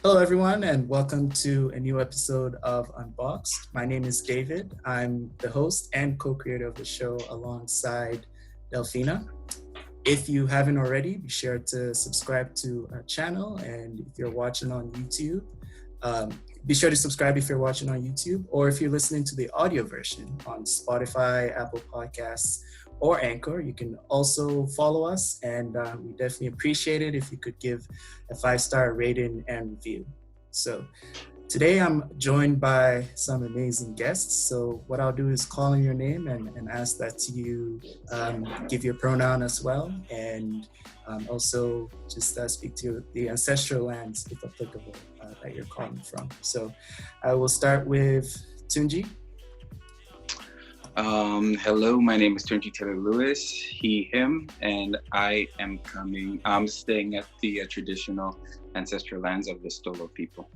Hello, everyone, and welcome to a new episode of Unboxed. My name is David. I'm the host and co-creator of the show alongside Delphina. If you haven't already, be sure to subscribe to our channel. And if you're watching on YouTube, be sure to subscribe if you're watching on YouTube, or if you're listening to the audio version on Spotify, Apple Podcasts, or Anchor. You can also follow us, and we definitely appreciate it if you could give a 5-star rating and review. So today I'm joined by some amazing guests. So what I'll do is call in your name and ask that you give your pronoun as well, and also just speak to the ancestral lands, if applicable, that you're calling from. So I will start with Tunji. Hello, my name is George Taylor-Lewis, he, him, and I'm staying at the traditional ancestral lands of the Stolo people.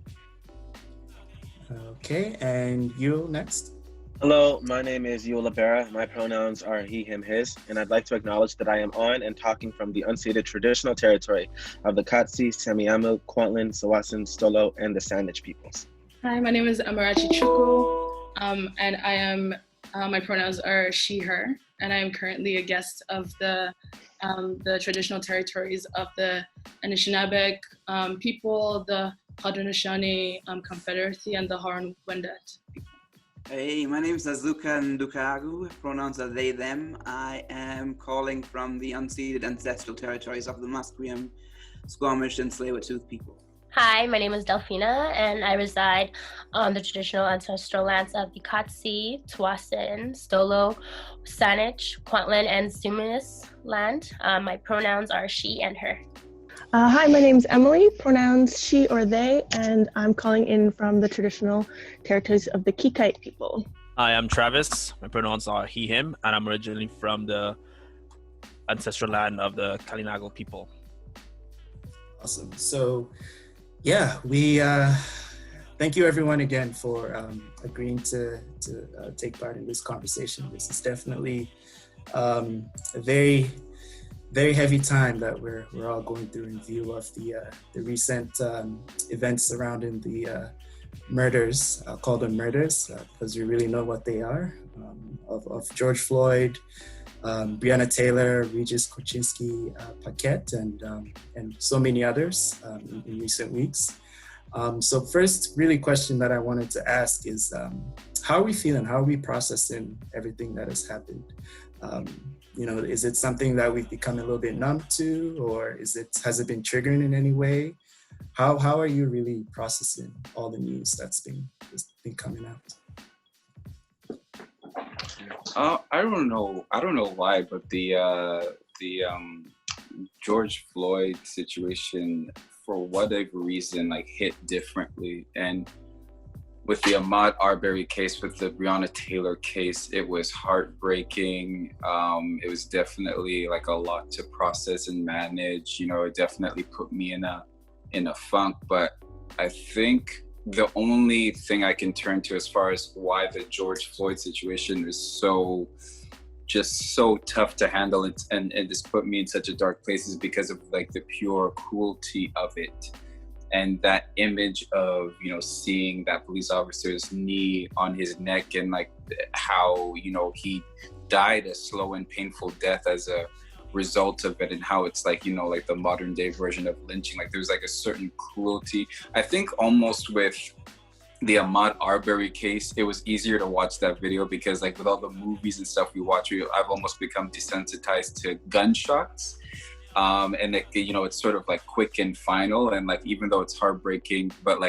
Okay, and you next. Hello, my name is Yul Libera. My pronouns are he, him, his, and I'd like to acknowledge that I am on and talking from the unceded traditional territory of the Katsi, Semiahmoo, Kwantlen, Tsawwassen, Stolo, and the Saanich peoples. Hi, my name is Amarachi Chukwu, and I am my pronouns are she, her, and I am currently a guest of the traditional territories of the Anishinaabe people, the Haudenosaunee Confederacy, and the Huron-Wendat people. Hey, my name is Azuka Ndukagu, pronouns are they, them. I am calling from the unceded ancestral territories of the Musqueam, Squamish, and Tsleil-Waututh people. Hi, my name is Delphina, and I reside on the traditional ancestral lands of the Katsi, Tsawwassen, Stolo, Saanich, Kwantlen, and Sumis land. My pronouns are she and her. Hi, my name's Emily, pronouns she or they, and I'm calling in from the traditional territories of the Kikite people. Hi, I'm Travis. My pronouns are he, him, and I'm originally from the ancestral land of the Kalinago people. Awesome. So, yeah, we thank you everyone again for agreeing to take part in this conversation. This is definitely a very, very heavy time that we're all going through in view of the recent events surrounding the murders. I'll call them murders because we really know what they are, of George Floyd, Breonna Taylor, Regis, Korchinski-Paquet, and so many others in recent weeks. So first really question that I wanted to ask is, how are we feeling? How are we processing everything that has happened? Is it something that we've become a little bit numb to, or has it been triggering in any way? How are you really processing all the news that's been coming out? I don't know why, but the George Floyd situation, for whatever reason, hit differently. And with the Ahmaud Arbery case, with the Breonna Taylor case, it was heartbreaking. It was definitely a lot to process and manage. It definitely put me in a funk. But I think the only thing I can turn to as far as why the George Floyd situation is so tough to handle and just put me in such a dark place is because of the pure cruelty of it. And that image of, seeing that police officer's knee on his neck and how, he died a slow and painful death as a result of it, and how it's the modern day version of lynching. There's a certain cruelty. I think almost with the Ahmaud Arbery case, it was easier to watch that video because with all the movies and stuff we watch, I've almost become desensitized to gunshots. And it's sort of quick and final, and even though it's heartbreaking, but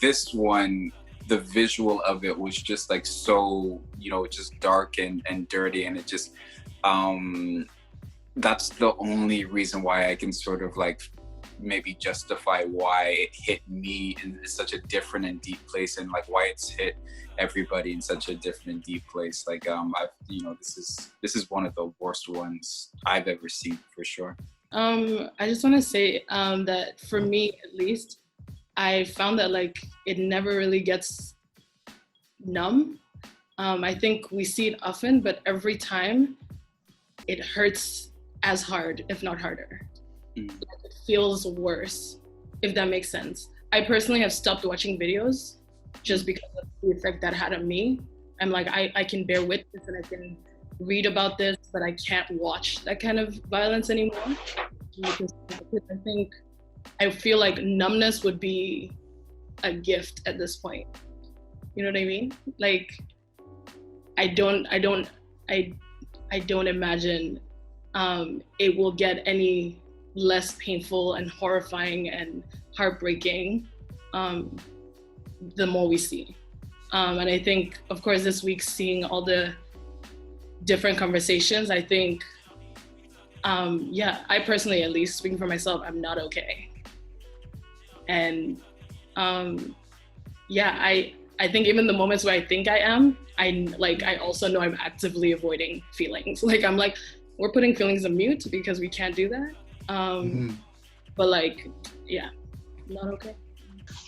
this one, the visual of it was just so, just dark and dirty, and it just that's the only reason why I can sort of maybe justify why it hit me in such a different and deep place, and why it's hit everybody in such a different and deep place. This is one of the worst ones I've ever seen, for sure. I just want to say that for me, at least, I found that it never really gets numb. I think we see it often, but every time it hurts as hard, if not harder. It feels worse, if that makes sense. I personally have stopped watching videos just because of the effect that had on me. I'm like, I can bear witness and I can read about this, but I can't watch that kind of violence anymore. Because I feel like numbness would be a gift at this point. You know what I mean? Like, I don't imagine it will get any less painful and horrifying and heartbreaking the more we see. And I think, of course, this week seeing all the different conversations, I think, I personally, at least speaking for myself, I'm not okay. And I think even the moments where I think I am, I also know I'm actively avoiding feelings. Like, I'm like, we're putting feelings on mute because we can't do that. But like, yeah, not okay.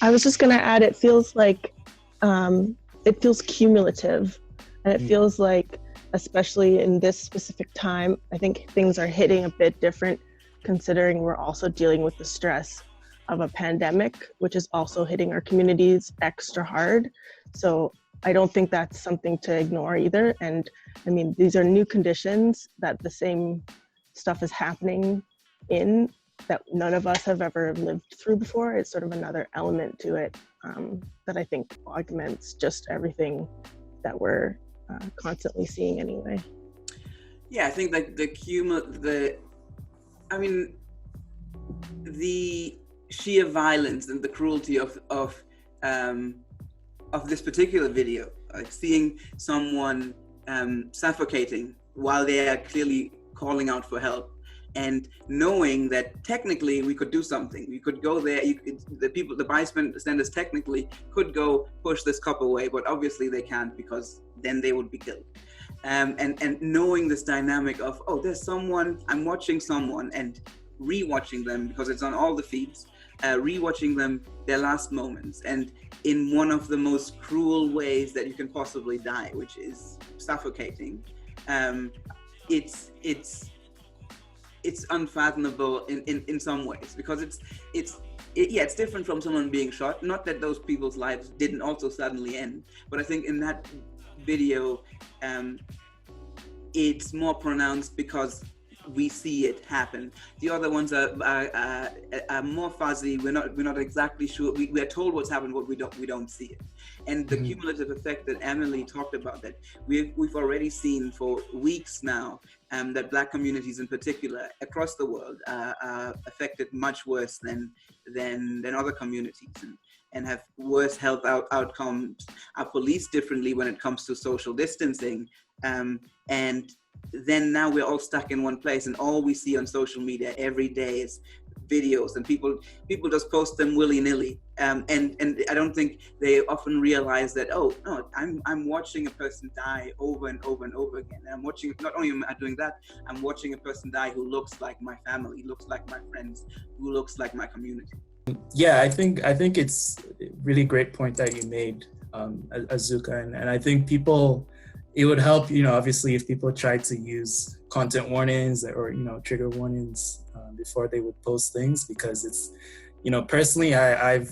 I was just gonna add, it feels like, it feels cumulative, and it feels like, especially in this specific time, I think things are hitting a bit different, considering we're also dealing with the stress of a pandemic, which is also hitting our communities extra hard. So I don't think that's something to ignore either. And I mean, these are new conditions that the same stuff is happening in that none of us have ever lived through before. It's sort of another element to it that I think augments just everything that we're constantly seeing anyway. Yeah, I think like the sheer violence and the cruelty of this particular video, like seeing someone suffocating while they are clearly calling out for help, and knowing that technically we could do something. We could go there. The bystanders technically could go push this cop away, but obviously they can't, because then they would be killed. And knowing this dynamic of, oh, there's someone, I'm watching someone and rewatching them because it's on all the feeds, rewatching them, their last moments, and in one of the most cruel ways that you can possibly die, which is suffocating. It's unfathomable in some ways, because it's different from someone being shot. Not that those people's lives didn't also suddenly end, but I think in that video, it's more pronounced because we see it happen. The other ones are more fuzzy. We're not exactly sure. We're told what's happened, but we don't see it. And the cumulative effect that Emily talked about, that we've already seen for weeks now, that Black communities in particular across the world are affected much worse than other communities, and have worse health outcomes, are policed differently when it comes to social distancing, and then now we're all stuck in one place, and all we see on social media every day is videos, and people just post them willy-nilly, and I don't think they often realize that, oh no, I'm watching a person die over and over and over again, and I'm watching, not only am I doing that, I'm watching a person die who looks like my family, looks like my friends, who looks like my community. Yeah, I think it's a really great point that you made, Azuka, and I think it would help, obviously, if people tried to use content warnings or, trigger warnings before they would post things, because it's, personally, I've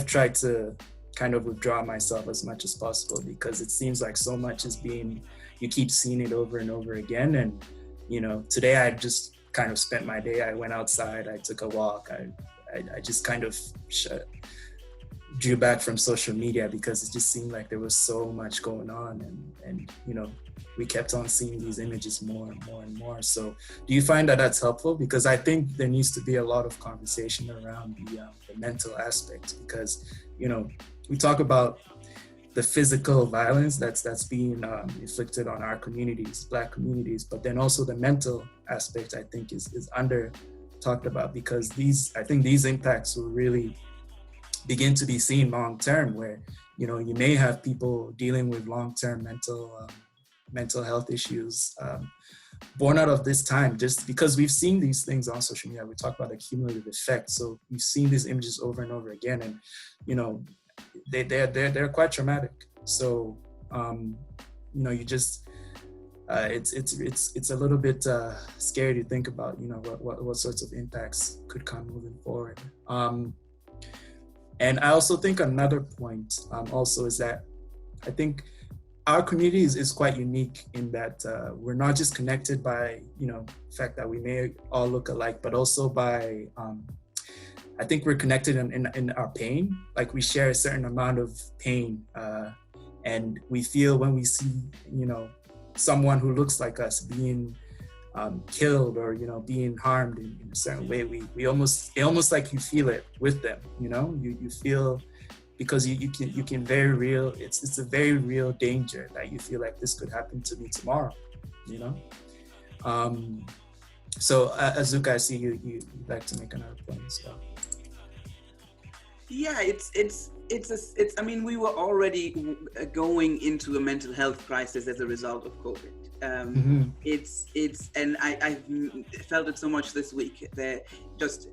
tried to kind of withdraw myself as much as possible, because it seems like so much is you keep seeing it over and over again. And, today I just kind of spent my day, I went outside, I took a walk, I just kind of drew back from social media, because it just seemed like there was so much going on, and we kept on seeing these images more and more and more. So do you find that that's helpful? Because I think there needs to be a lot of conversation around the mental aspect, because we talk about the physical violence that's being inflicted on our communities, Black communities, but then also the mental aspect, I think, is under talked about, because I think these impacts will really begin to be seen long term, where you may have people dealing with long-term mental health issues born out of this time, just because we've seen these things on social media. We talk about the cumulative effect, so we've seen these images over and over again, and they're quite traumatic. So you just it's a little bit scary to think about what sorts of impacts could come moving forward. And I also think another point also is that I think our community is quite unique in that we're not just connected by, the fact that we may all look alike, but also by, I think we're connected in our pain. Like we share a certain amount of pain, and we feel when we see, someone who looks like us being killed or, being harmed in a certain way, we almost like you feel it with them, you feel, because you can very real, it's a very real danger that you feel like this could happen to me tomorrow, So Azuka, I see you'd like to make another point as well. Yeah, I mean, we were already going into a mental health crisis as a result of COVID. And I felt it so much this week. Just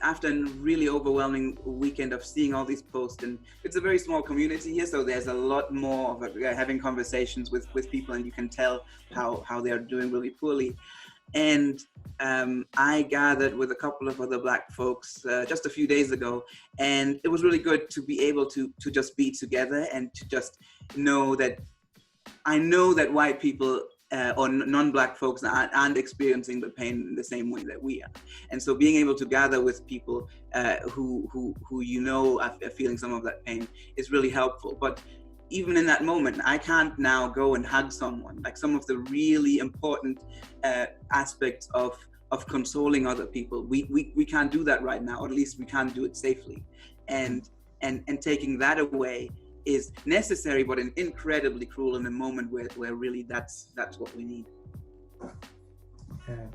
after a really overwhelming weekend of seeing all these posts, and it's a very small community here, so there's a lot more of having conversations with people, and you can tell how they're doing really poorly. And I gathered with a couple of other Black folks just a few days ago, and it was really good to be able to just be together and to just know that I know that white people or non-Black folks aren't experiencing the pain in the same way that we are. And so being able to gather with people who are feeling some of that pain is really helpful. But even in that moment, I can't now go and hug someone. Like some of the really important aspects of consoling other people, we can't do that right now, or at least we can't do it safely. And taking that away is necessary, but incredibly cruel in a moment where really that's what we need. Okay.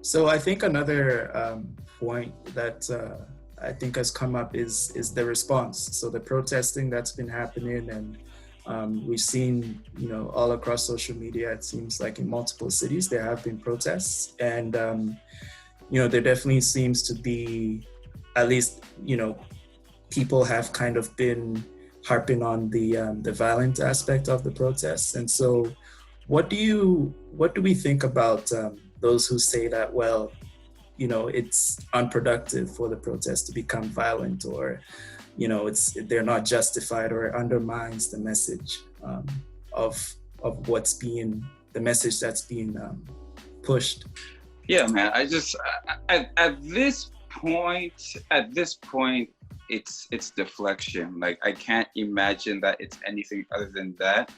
So I think another point that I think has come up is the response. So the protesting that's been happening, and we've seen, all across social media, it seems like in multiple cities there have been protests, and there definitely seems to be, at least, people have kind of been harping on the violent aspect of the protests. And so what do we think about those who say that, well, it's unproductive for the protest to become violent, or, they're not justified, or it undermines the message of what's being, the message that's being pushed? Yeah, man, at this point, it's deflection. Like, I can't imagine that it's anything other than that.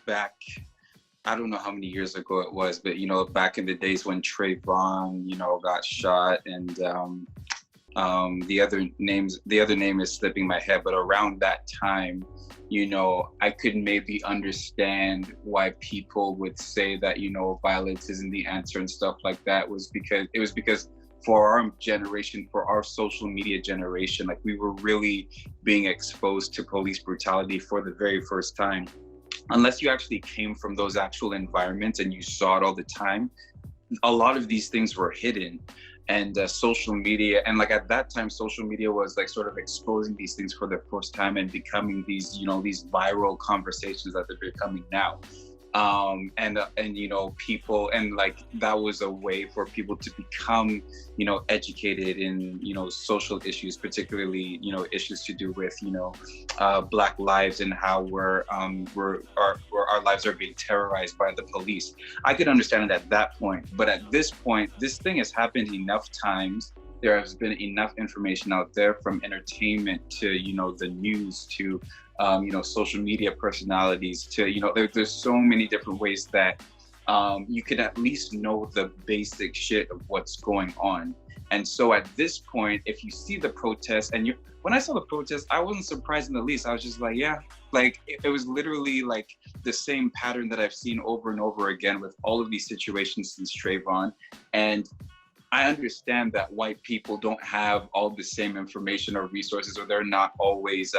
Back, I don't know how many years ago it was, but back in the days when Trayvon, got shot, and the other name is slipping my head, but around that time, I could maybe understand why people would say that, violence isn't the answer and stuff like that. It was because for our generation, for our social media generation, like, we were really being exposed to police brutality for the very first time. Unless you actually came from those actual environments and you saw it all the time, a lot of these things were hidden. And social media, and like at that time, social media was like sort of exposing these things for the first time and becoming these, these viral conversations that they're becoming now. And people, and like that was a way for people to become, educated in, social issues, particularly, issues to do with, Black lives, and how our lives are being terrorized by the police. I could understand it at that point, but at this point, this thing has happened enough times. There has been enough information out there, from entertainment to, the news to, social media personalities to, there's so many different ways that you can at least know the basic shit of what's going on. And so at this point, if you see the protest, and when I saw the protest, I wasn't surprised in the least. I was just like, yeah, like it was literally like the same pattern that I've seen over and over again with all of these situations since Trayvon. And I understand that white people don't have all the same information or resources, or they're not always,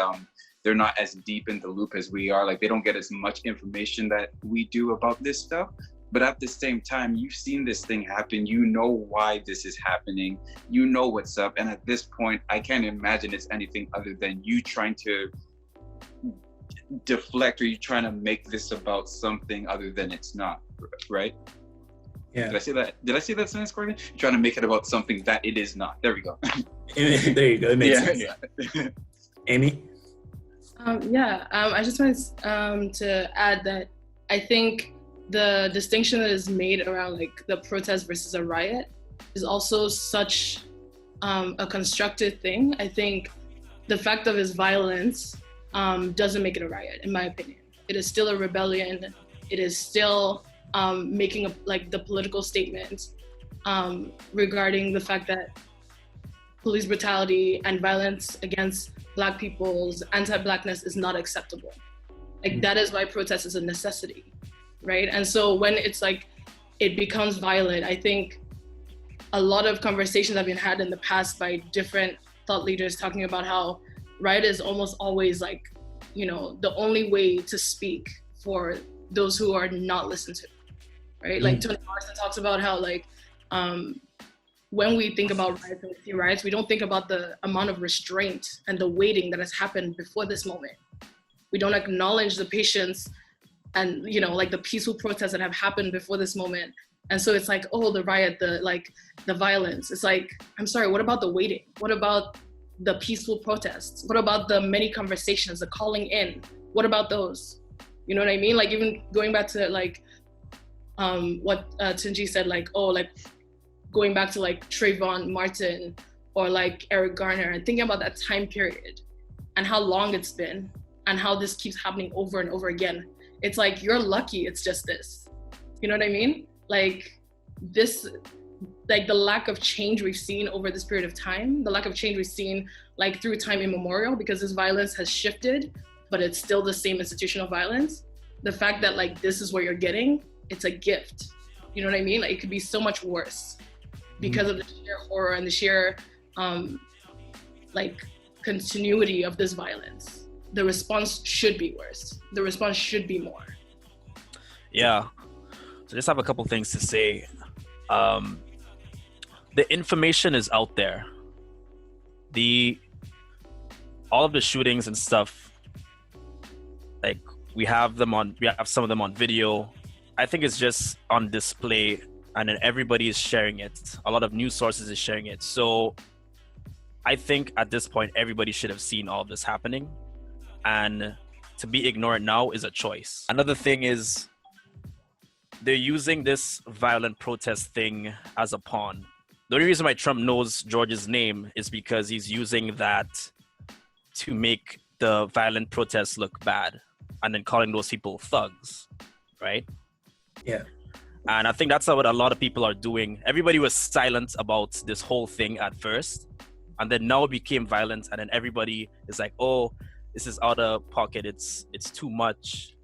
they're not as deep in the loop as we are. Like, they don't get as much information that we do about this stuff. But at the same time, you've seen this thing happen. You know why this is happening. You know what's up. And at this point, I can't imagine it's anything other than you trying to deflect, or you trying to make this about something other than it's not, right? Yeah. Did I say that? Did I say that sentence correctly? You're trying to make it about something that it is not. There we go. There you go. It makes sense. Yeah. Amy? I just wanted to add that I think the distinction that is made around like the protest versus a riot is also such a constructive thing. I think the fact of its violence doesn't make it a riot, in my opinion. It is still a rebellion. It is still making the political statement regarding the fact that police brutality and violence against Black people's anti-Blackness is not acceptable. Like that is why protest is a necessity, right? And so when it's like it becomes violent, I think a lot of conversations have been had in the past by different thought leaders talking about how riot is almost always like, you know, the only way to speak for those who are not listened to, right? Like Toni Morrison talks about how like when we think about riots and we see riots, we don't think about the amount of restraint and the waiting that has happened before this moment. We don't acknowledge the patience and, you know, like the peaceful protests that have happened before this moment. And so it's like, oh, the riot, the violence. It's like, I'm sorry, what about the waiting? What about the peaceful protests? What about the many conversations, the calling in? What about those? You know what I mean? Like even going back to like what Tunji said, like, oh, like going back to like Trayvon Martin or like Eric Garner and thinking about that time period and how long it's been and how this keeps happening over and over again. It's like, you're lucky it's just this. You know what I mean? Like this, like the lack of change we've seen over this period of time, the lack of change we've seen like through time immemorial, because this violence has shifted, but it's still the same institutional violence. The fact that like this is what you're getting, it's a gift. You know what I mean? Like it could be so much worse because of the sheer horror and the sheer like continuity of this violence. The response should be worse. The response should be more. Yeah. So just have a couple things to say. The information is out there. All of the shootings and stuff, like we have some of them on video. I think it's just on display and then everybody is sharing it. A lot of news sources is sharing it. So I think at this point, everybody should have seen all of this happening. And to be ignored now is a choice. Another thing is they're using this violent protest thing as a pawn. The only reason why Trump knows George's name is because he's using that to make the violent protests look bad and then calling those people thugs, right? Yeah. And I think that's what a lot of people are doing. Everybody was silent about this whole thing at first, and then now it became violent, and then everybody is like, oh, this is out of pocket, it's too much,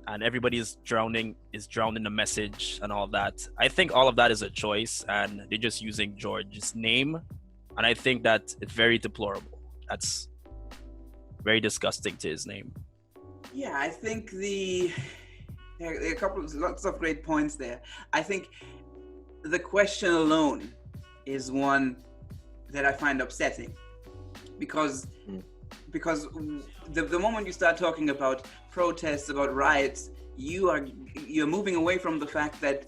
and everybody is drowned in the message and all that. I think all of that is a choice, and they're just using George's name, and I think that it's very deplorable. That's very disgusting to his name. Yeah, I think there are lots of great points there. I think the question alone is one that I find upsetting, because the moment you start talking about protests, about riots, you're moving away from the fact that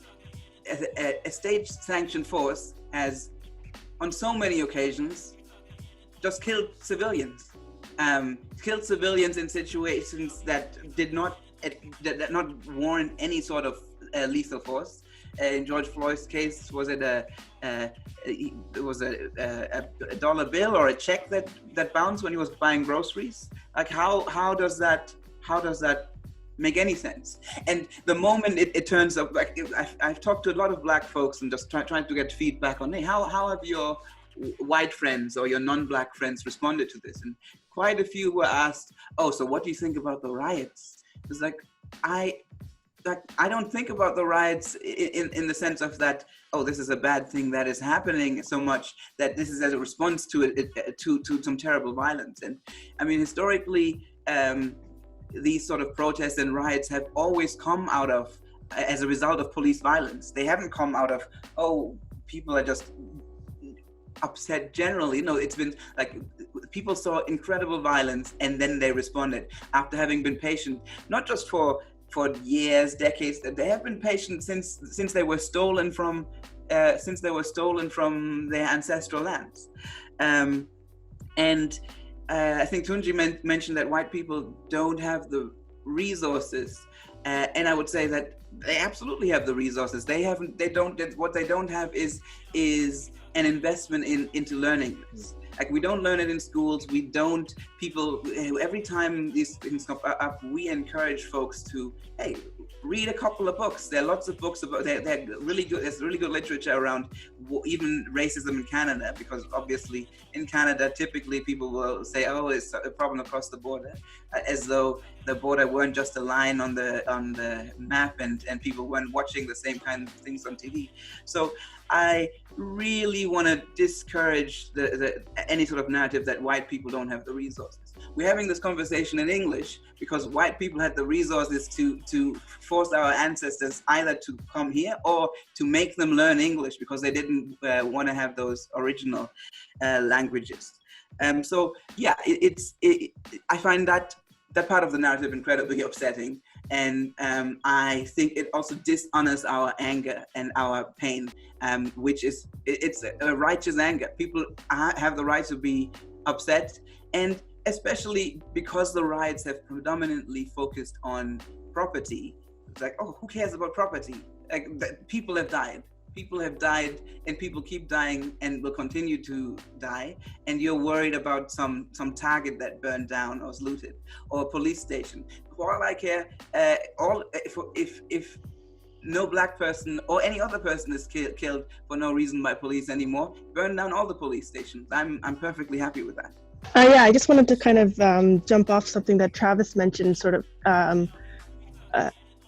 a state-sanctioned force has, on so many occasions, just killed civilians in situations that did not warrant any sort of lethal force. In George Floyd's case, was it a dollar bill or a check that bounced when he was buying groceries? Like how does that make any sense? And the moment it turns up, like I've talked to a lot of Black folks and just trying to get feedback on, hey, how have your white friends or your non-Black friends responded to this? And quite a few were asked, oh, so what do you think about the riots? It's like, I don't think about the riots in the sense of that, oh, this is a bad thing that is happening, so much that this is as a response to some terrible violence. And I mean, historically, these sort of protests and riots have always come out of, as a result of police violence. They haven't come out of, oh, people are just upset generally. No, it's been like people saw incredible violence and then they responded after having been patient, not just for for years, decades. They have been patient since they were stolen from their ancestral lands. And I think Tunji mentioned that white people don't have the resources, and I would say that they absolutely have the resources. What they don't have is an investment into learning this. Like, we don't learn it in schools. Every time these things come up, we encourage folks to, hey, read a couple of books. There are lots of books about, they're really good. There's really good literature around even racism in Canada, because obviously in Canada, typically people will say, oh, it's a problem across the border, as though the border weren't just a line on the map and people weren't watching the same kind of things on TV. So I really want to discourage any sort of narrative that white people don't have the resources. We're having this conversation in English because white people had the resources to force our ancestors either to come here or to make them learn English because they didn't want to have those original languages. So yeah, I find that part of the narrative incredibly upsetting. And I think it also dishonors our anger and our pain, which it's a righteous anger. People have the right to be upset, and especially because the riots have predominantly focused on property. It's like, oh, who cares about property? Like, people have died. People have died, and people keep dying and will continue to die. And you're worried about some target that burned down or was looted, or a police station. For all I care, if no black person or any other person is killed for no reason by police anymore, burn down all the police stations. I'm perfectly happy with that. Yeah, I just wanted to kind of jump off something that Travis mentioned, sort of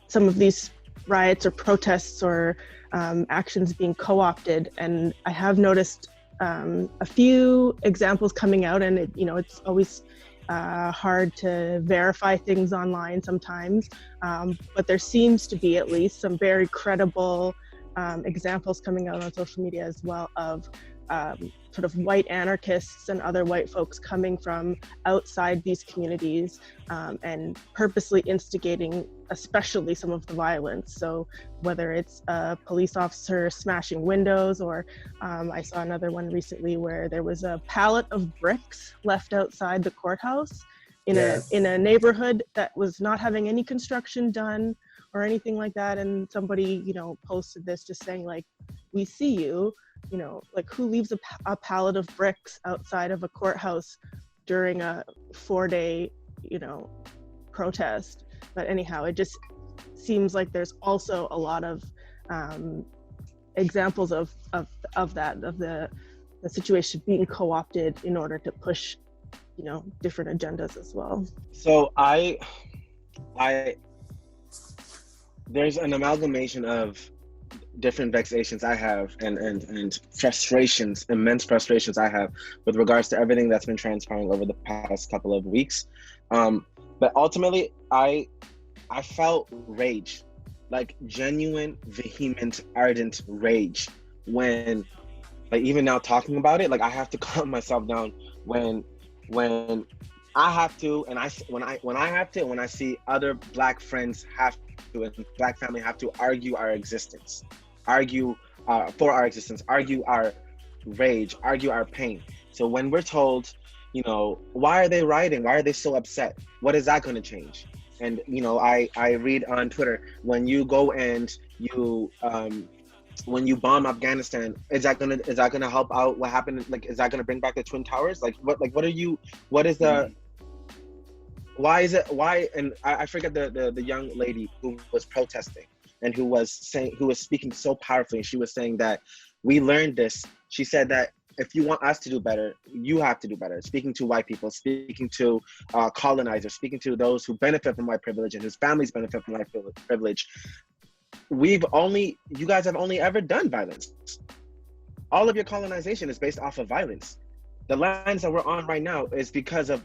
some of these riots or protests or actions being co-opted, and I have noticed a few examples coming out, and it's always hard to verify things online sometimes, but there seems to be at least some very credible examples coming out on social media as well of sort of white anarchists and other white folks coming from outside these communities and purposely instigating especially some of the violence. So whether it's a police officer smashing windows, or I saw another one recently where there was a pallet of bricks left outside the courthouse in a neighborhood that was not having any construction done or anything like that. And somebody, posted this just saying, like, we see you, like, who leaves a pallet of bricks outside of a courthouse during a 4-day, protest. But anyhow, it just seems like there's also a lot of examples of the situation being co-opted in order to push, different agendas as well. So there's an amalgamation of different vexations I have and frustrations, immense frustrations I have with regards to everything that's been transpiring over the past couple of weeks. But ultimately, I felt rage, like genuine, vehement, ardent rage when, like, even now talking about it, like, I have to calm myself down when I have to, and when I see other Black friends have to, and Black family have to argue our existence, argue for our existence, argue our rage, argue our pain. So when we're told, why are they rioting? Why are they so upset? What is that going to change? And I read on Twitter, when you go and you when you bomb Afghanistan, is that gonna help out what happened? Like, is that gonna bring back the Twin Towers? Why? And I forget the young lady who was protesting and who was speaking so powerfully. And she was saying that we learned this. She said that if you want us to do better, you have to do better. Speaking to white people, speaking to colonizers, speaking to those who benefit from white privilege and whose families benefit from white privilege. You guys have only ever done violence. All of your colonization is based off of violence. The lands that we're on right now is because of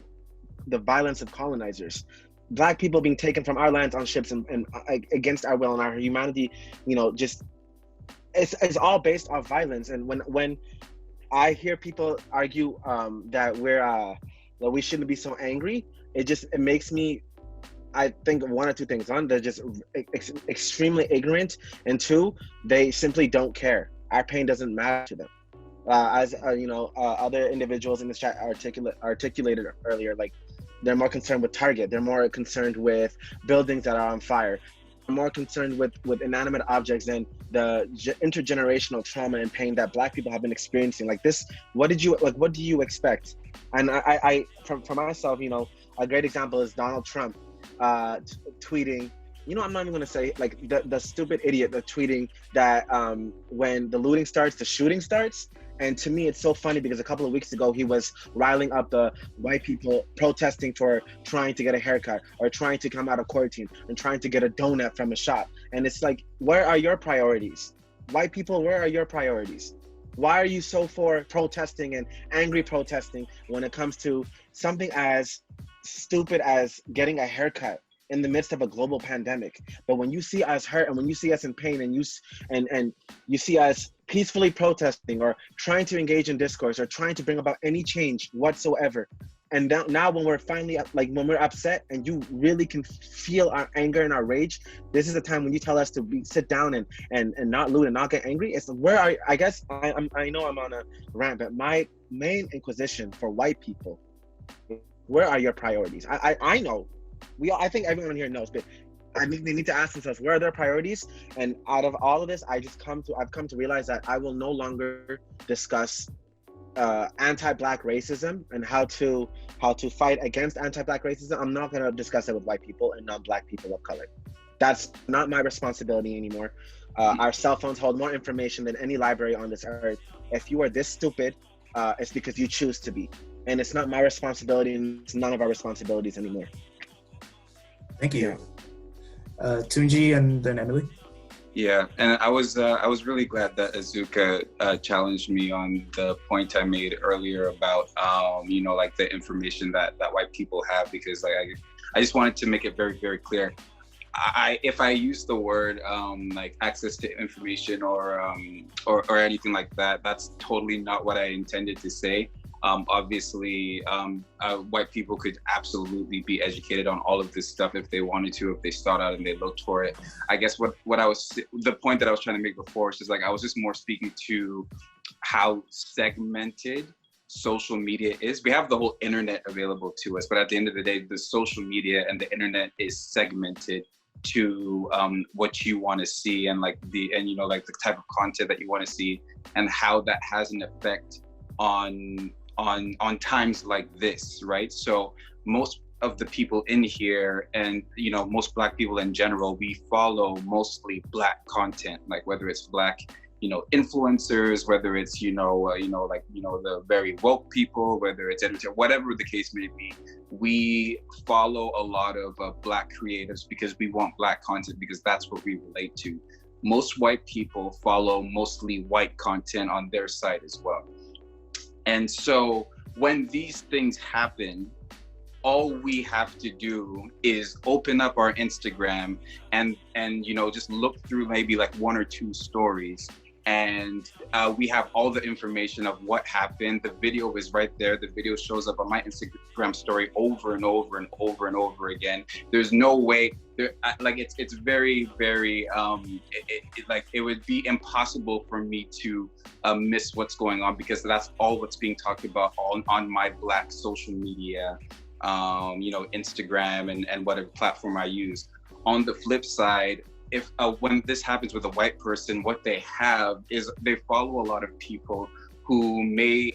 the violence of colonizers. Black people being taken from our lands on ships and against our will and our humanity, just it's all based off violence. And when I hear people argue that we shouldn't be so angry, it makes me I think one or two things. One, they're just extremely ignorant, and two, they simply don't care. Our pain doesn't matter to them. As other individuals in this chat articulated earlier, like they're more concerned with Target. They're more concerned with buildings that are on fire. They're more concerned with inanimate objects than the intergenerational trauma and pain that Black people have been experiencing. Like this, what do you expect? And I from myself, a great example is Donald Trump tweeting. I'm not even gonna say like the stupid idiot that tweeting that when the looting starts, the shooting starts. And to me, it's so funny because a couple of weeks ago, he was riling up the white people protesting for trying to get a haircut or trying to come out of quarantine and trying to get a donut from a shop. And it's like, where are your priorities? White people, where are your priorities? Why are you so for protesting and angry protesting when it comes to something as stupid as getting a haircut in the midst of a global pandemic? But when you see us hurt and when you see us in pain and you see us peacefully protesting or trying to engage in discourse or trying to bring about any change whatsoever, and now when we're finally when we're upset and you really can feel our anger and our rage, this is the time when you tell us to sit down and not loot and not get angry. It's where I guess I know I'm on a rant, but my main inquisition for white people, where are your priorities? I know. I think everyone here knows, but I think they need to ask themselves, where are their priorities? And out of all of this, I've come to realize that I will no longer discuss anti-Black racism and how to fight against anti-Black racism. I'm not going to discuss it with white people and non-Black people of color. That's not my responsibility anymore. Our cell phones hold more information than any library on this earth. If you are this stupid, it's because you choose to be. And it's not my responsibility, and it's none of our responsibilities anymore. Thank you. Tunji and then Emily. Yeah, and I was really glad that Azuka challenged me on the point I made earlier about the information that white people have, because I just wanted to make it very, very clear. If I use the word access to information or anything like that, that's totally not what I intended to say. Obviously, white people could absolutely be educated on all of this stuff if they wanted to, if they start out and they looked for it. I guess the point that I was trying to make before is just I was just more speaking to how segmented social media is. We have the whole internet available to us, but at the end of the day, the social media and the internet is segmented to what you want to see and the type of content that you want to see, and how that has an effect on times like this, right? So most of the people in here, and most Black people in general, we follow mostly Black content, like whether it's Black influencers, whether it's the very woke people, whether it's whatever the case may be. We follow a lot of Black creatives because we want Black content, because that's what we relate to. Most white people follow mostly white content on their site as well. And so when these things happen, all we have to do is open up our Instagram and just look through maybe one or two stories, and we have all the information of what happened. The video is right there. The video shows up on my Instagram story over and over and over and over again. There's no way it's very, very it would be impossible for me to miss what's going on, because that's all what's being talked about on my Black social media, Instagram and whatever platform I use. On the flip side, if when this happens with a white person, what they have is they follow a lot of people who may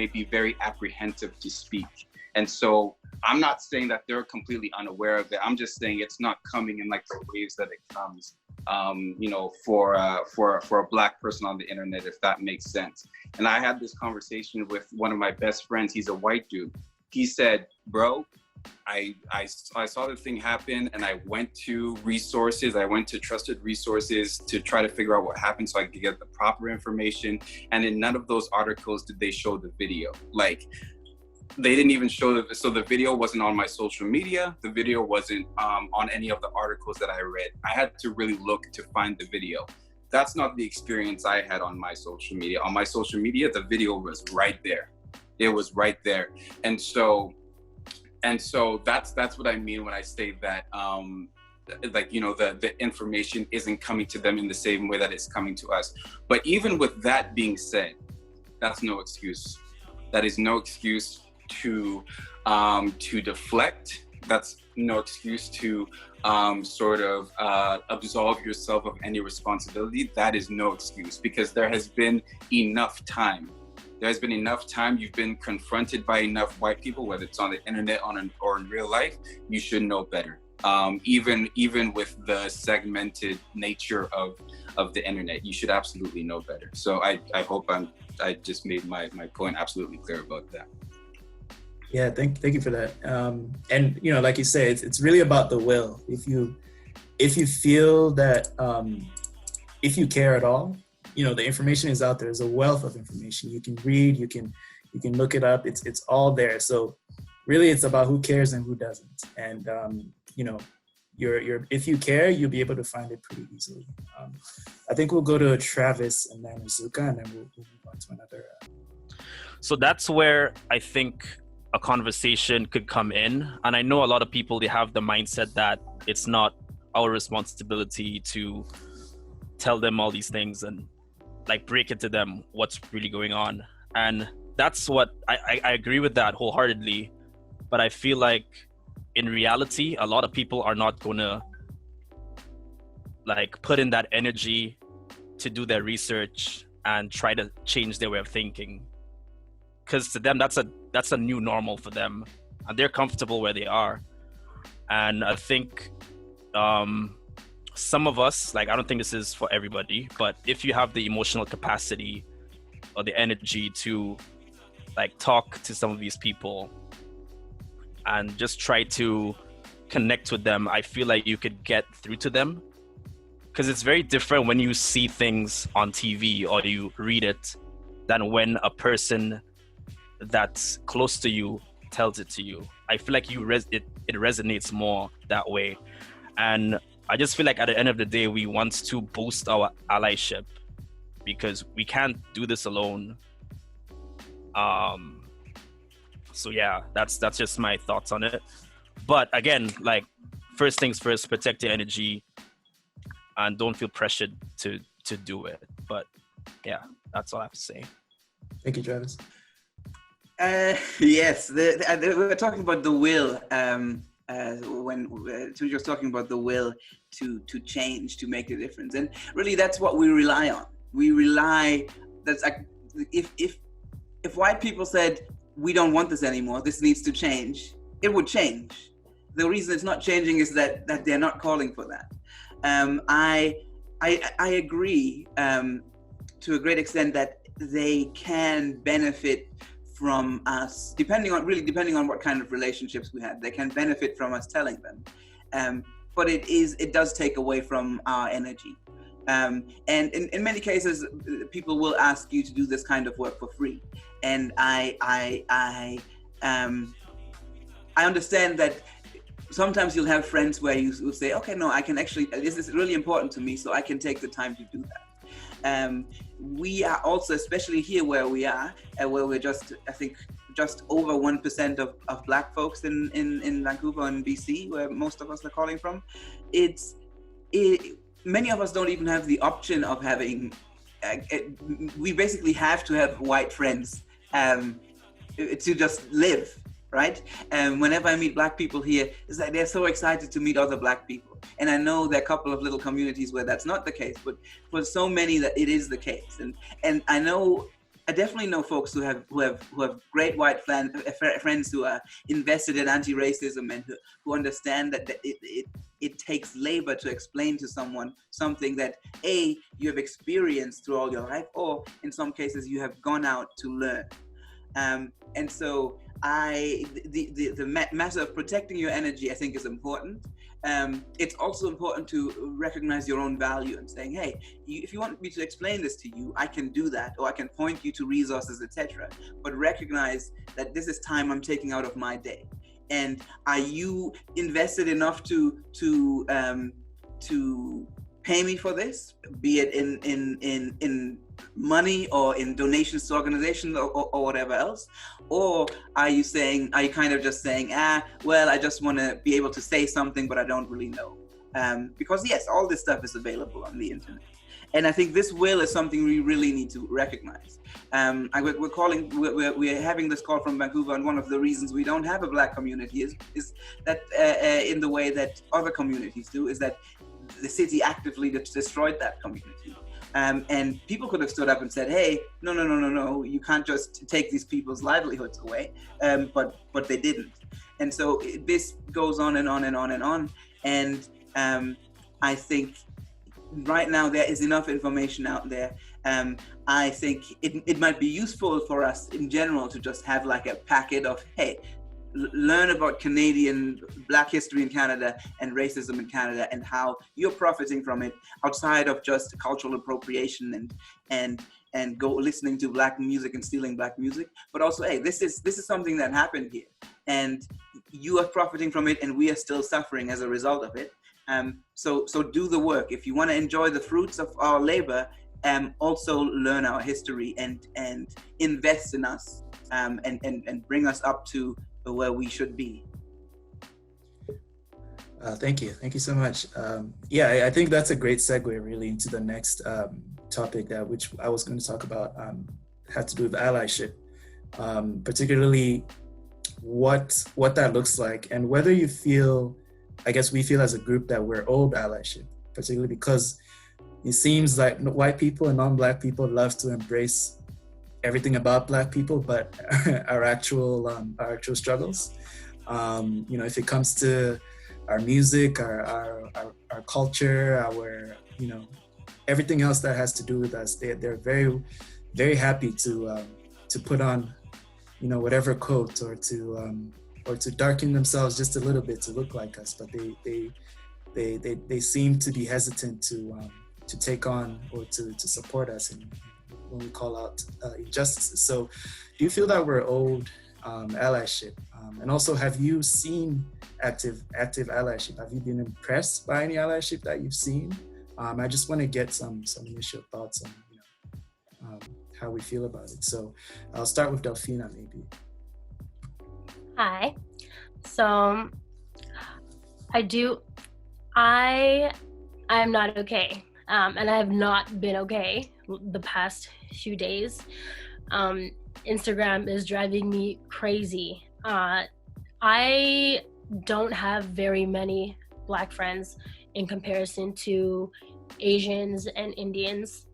be very apprehensive to speak. And so I'm not saying that they're completely unaware of it. I'm just saying it's not coming in the waves that it comes, for a Black person on the internet, if that makes sense. And I had this conversation with one of my best friends. He's a white dude. He said, bro, I saw the thing happen, and I went to resources. I went to trusted resources to try to figure out what happened so I could get the proper information. And in none of those articles did they show the video. They didn't even show so the video wasn't on my social media. The video wasn't on any of the articles that I read. I had to really look to find the video. That's not the experience I had on my social media. On my social media, the video was right there. It was right there. And so And so that's what I mean when I say that, like, you know, the information isn't coming to them in the same way that it's coming to us. But even with that being said, that's no excuse. That is no excuse to deflect. That's no excuse to sort of absolve yourself of any responsibility. That is no excuse, because there has been enough time. There's been enough time. You've been confronted by enough white people, whether it's on the internet or in real life. You should know better. Even with the segmented nature of the internet, you should absolutely know better. So I hope I just made my point absolutely clear about that. Yeah, thank you for that. And you know, like you say, it's really about the will. If you feel that if you care at all, you know, the information is out there. There's a wealth of information. You can read, you can look it up. It's all there. So really, it's about who cares and who doesn't. And you know, if you care, you'll be able to find it pretty easily. I think we'll go to Travis and then Zuka, and then we'll move on to another. So that's where I think a conversation could come in. And I know a lot of people, they have the mindset that it's not our responsibility to tell them all these things and like break it to them what's really going on. And that's what I agree with that wholeheartedly. But I feel like in reality, a lot of people are not gonna like put in that energy to do their research and try to change their way of thinking. Because to them, that's a new normal for them, and they're comfortable where they are. And I think some of us, like, I don't think this is for everybody, but if you have the emotional capacity or the energy to like talk to some of these people and just try to connect with them, I feel like you could get through to them. Because it's very different when you see things on TV or you read it than when a person that's close to you tells it to you. I feel like it resonates more that way. And I just feel like at the end of the day, we want to boost our allyship because we can't do this alone. So yeah, that's just my thoughts on it. But again, like, first things first, protect your energy and don't feel pressured to do it. But yeah, that's all I have to say. Thank you, Travis. Yes, we were talking about the will. When Tuj was talking about the will to change, to make a difference, and really that's what we rely on. We rely. That's like if white people said we don't want this anymore, this needs to change, it would change. The reason it's not changing is that they're not calling for that. I agree to a great extent that they can benefit from us, depending on what kind of relationships we have. They can benefit from us telling them, but it does take away from our energy. And in many cases, people will ask you to do this kind of work for free. And I understand that sometimes you'll have friends where you will say, okay, no, I can actually, this is really important to me, so I can take the time to do that. We are also, especially here where we are, where we're just over 1% of Black folks in Vancouver and BC, where most of us are calling from. Many of us don't even have the option of having, we basically have to have white friends to just live, right? And whenever I meet Black people here, it's like they're so excited to meet other Black people. And I know there are a couple of little communities where that's not the case, but for so many that it is the case. And I definitely know folks who have great white friends who are invested in anti-racism and who understand that it takes labor to explain to someone something that A, you have experienced through all your life, or in some cases you have gone out to learn. And so the matter of protecting your energy, I think, is important. It's also important to recognize your own value and saying, hey, if you want me to explain this to you, I can do that, or I can point you to resources, etc. But recognize that this is time I'm taking out of my day. And are you invested enough to pay me for this, be it in money or in donations to organizations or whatever else? Or are you kind of just saying, well, I just want to be able to say something, but I don't really know? Because yes, all this stuff is available on the internet. And I think this will is something we really need to recognize. We're having this call from Vancouver, and one of the reasons we don't have a Black community is that in the way that other communities do, is that the city actively destroyed that community. And people could have stood up and said, hey, no, you can't just take these people's livelihoods away, but they didn't. And so this goes on and on and on and on. And I think right now there is enough information out there. I think it might be useful for us in general to just have like a packet of, hey, learn about Canadian Black history in Canada and racism in Canada and how you're profiting from it outside of just cultural appropriation and go listening to Black music and stealing Black music, but also, hey, this is something that happened here and you are profiting from it and we are still suffering as a result of it. So do the work. If you want to enjoy the fruits of our labor, also learn our history and invest in us, and bring us up to where we should be. Thank you so much. I think that's a great segue really into the next topic which I was going to talk about, had to do with allyship, particularly what that looks like, and whether you feel, I guess we feel as a group that we're owed allyship, particularly because it seems like white people and non-Black people love to embrace everything about Black people, but our actual struggles. If it comes to our music, our culture, our everything else that has to do with us, they're very, very happy to put on whatever coat or to darken themselves just a little bit to look like us, but they seem to be hesitant to take on or to support us when we call out injustices. So do you feel that we're owed allyship? And also, have you seen active allyship? Have you been impressed by any allyship that you've seen? I just want to get some initial thoughts on how we feel about it. So I'll start with Delphina maybe. Hi. So I'm not okay. And I have not been okay the past few days. Instagram is driving me crazy. I don't have very many Black friends in comparison to Asians and Indians.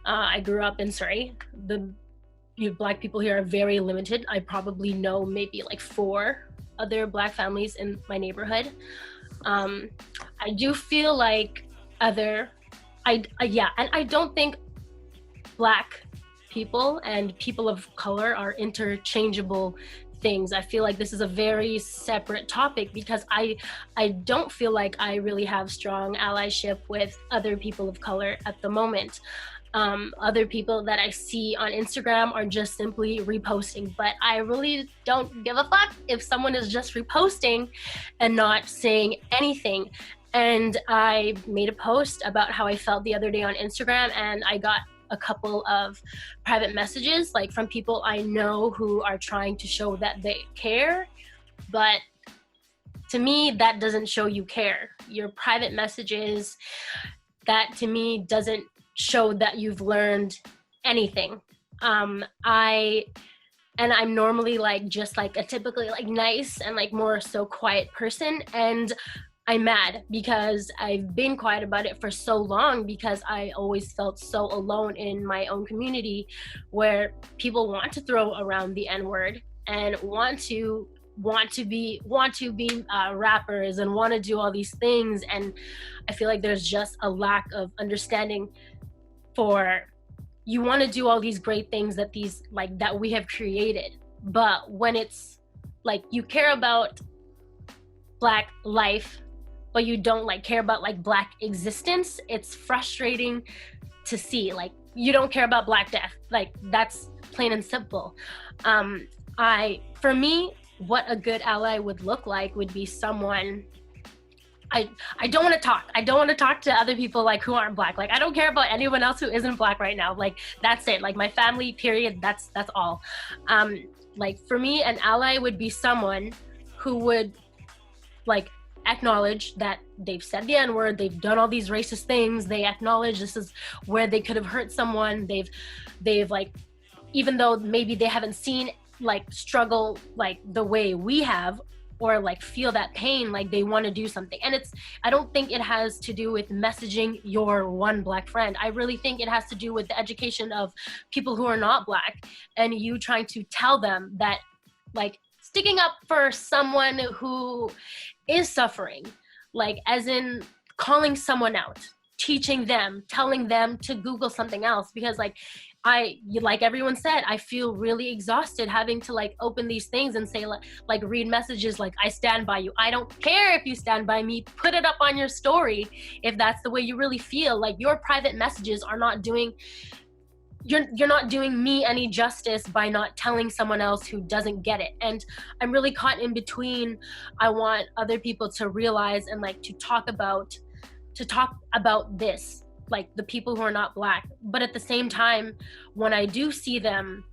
I grew up in Surrey. The Black people here are very limited. I probably know maybe like 4 other Black families in my neighborhood. I do feel like and I don't think Black people and people of color are interchangeable things. I feel like this is a very separate topic because I don't feel like I really have strong allyship with other people of color at the moment. Other people that I see on Instagram are just simply reposting, but I really don't give a fuck if someone is just reposting and not saying anything. And I made a post about how I felt the other day on Instagram, and I got a couple of private messages like from people I know who are trying to show that they care, but to me that doesn't show you care. Your private messages, that to me doesn't show that you've learned anything. I'm normally like just like a typically like nice and like more so quiet person, and I'm mad because I've been quiet about it for so long because I always felt so alone in my own community where people want to throw around the N-word and want to be rappers and want to do all these things, and I feel like there's just a lack of understanding for you want to do all these great things that we have created, but when it's like you care about Black life but you don't like care about like Black existence, it's frustrating to see. Like you don't care about Black death, like that's plain and simple. For me, what a good ally would look like would be someone I don't want to talk. I don't want to talk to other people like who aren't Black. Like I don't care about anyone else who isn't Black right now. Like that's it. Like my family, period. That's all. Like for me, an ally would be someone who would like acknowledge that they've said the N-word, they've done all these racist things, they acknowledge this is where they could have hurt someone, they've like, even though maybe they haven't seen like struggle like the way we have, or like feel that pain, like they want to do something. And I don't think it has to do with messaging your one Black friend. I really think it has to do with the education of people who are not Black, and you trying to tell them that like sticking up for someone who is suffering, like as in calling someone out, teaching them, telling them to Google something else, because like like everyone said, I feel really exhausted having to like open these things and say like read messages like I stand by you. I don't care if you stand by me, put it up on your story if that's the way you really feel. Like your private messages are not doing, you're not doing me any justice by not telling someone else who doesn't get it. And I'm really caught in between. I want other people to realize and like to talk about this, like the people who are not Black. But at the same time, when I do see them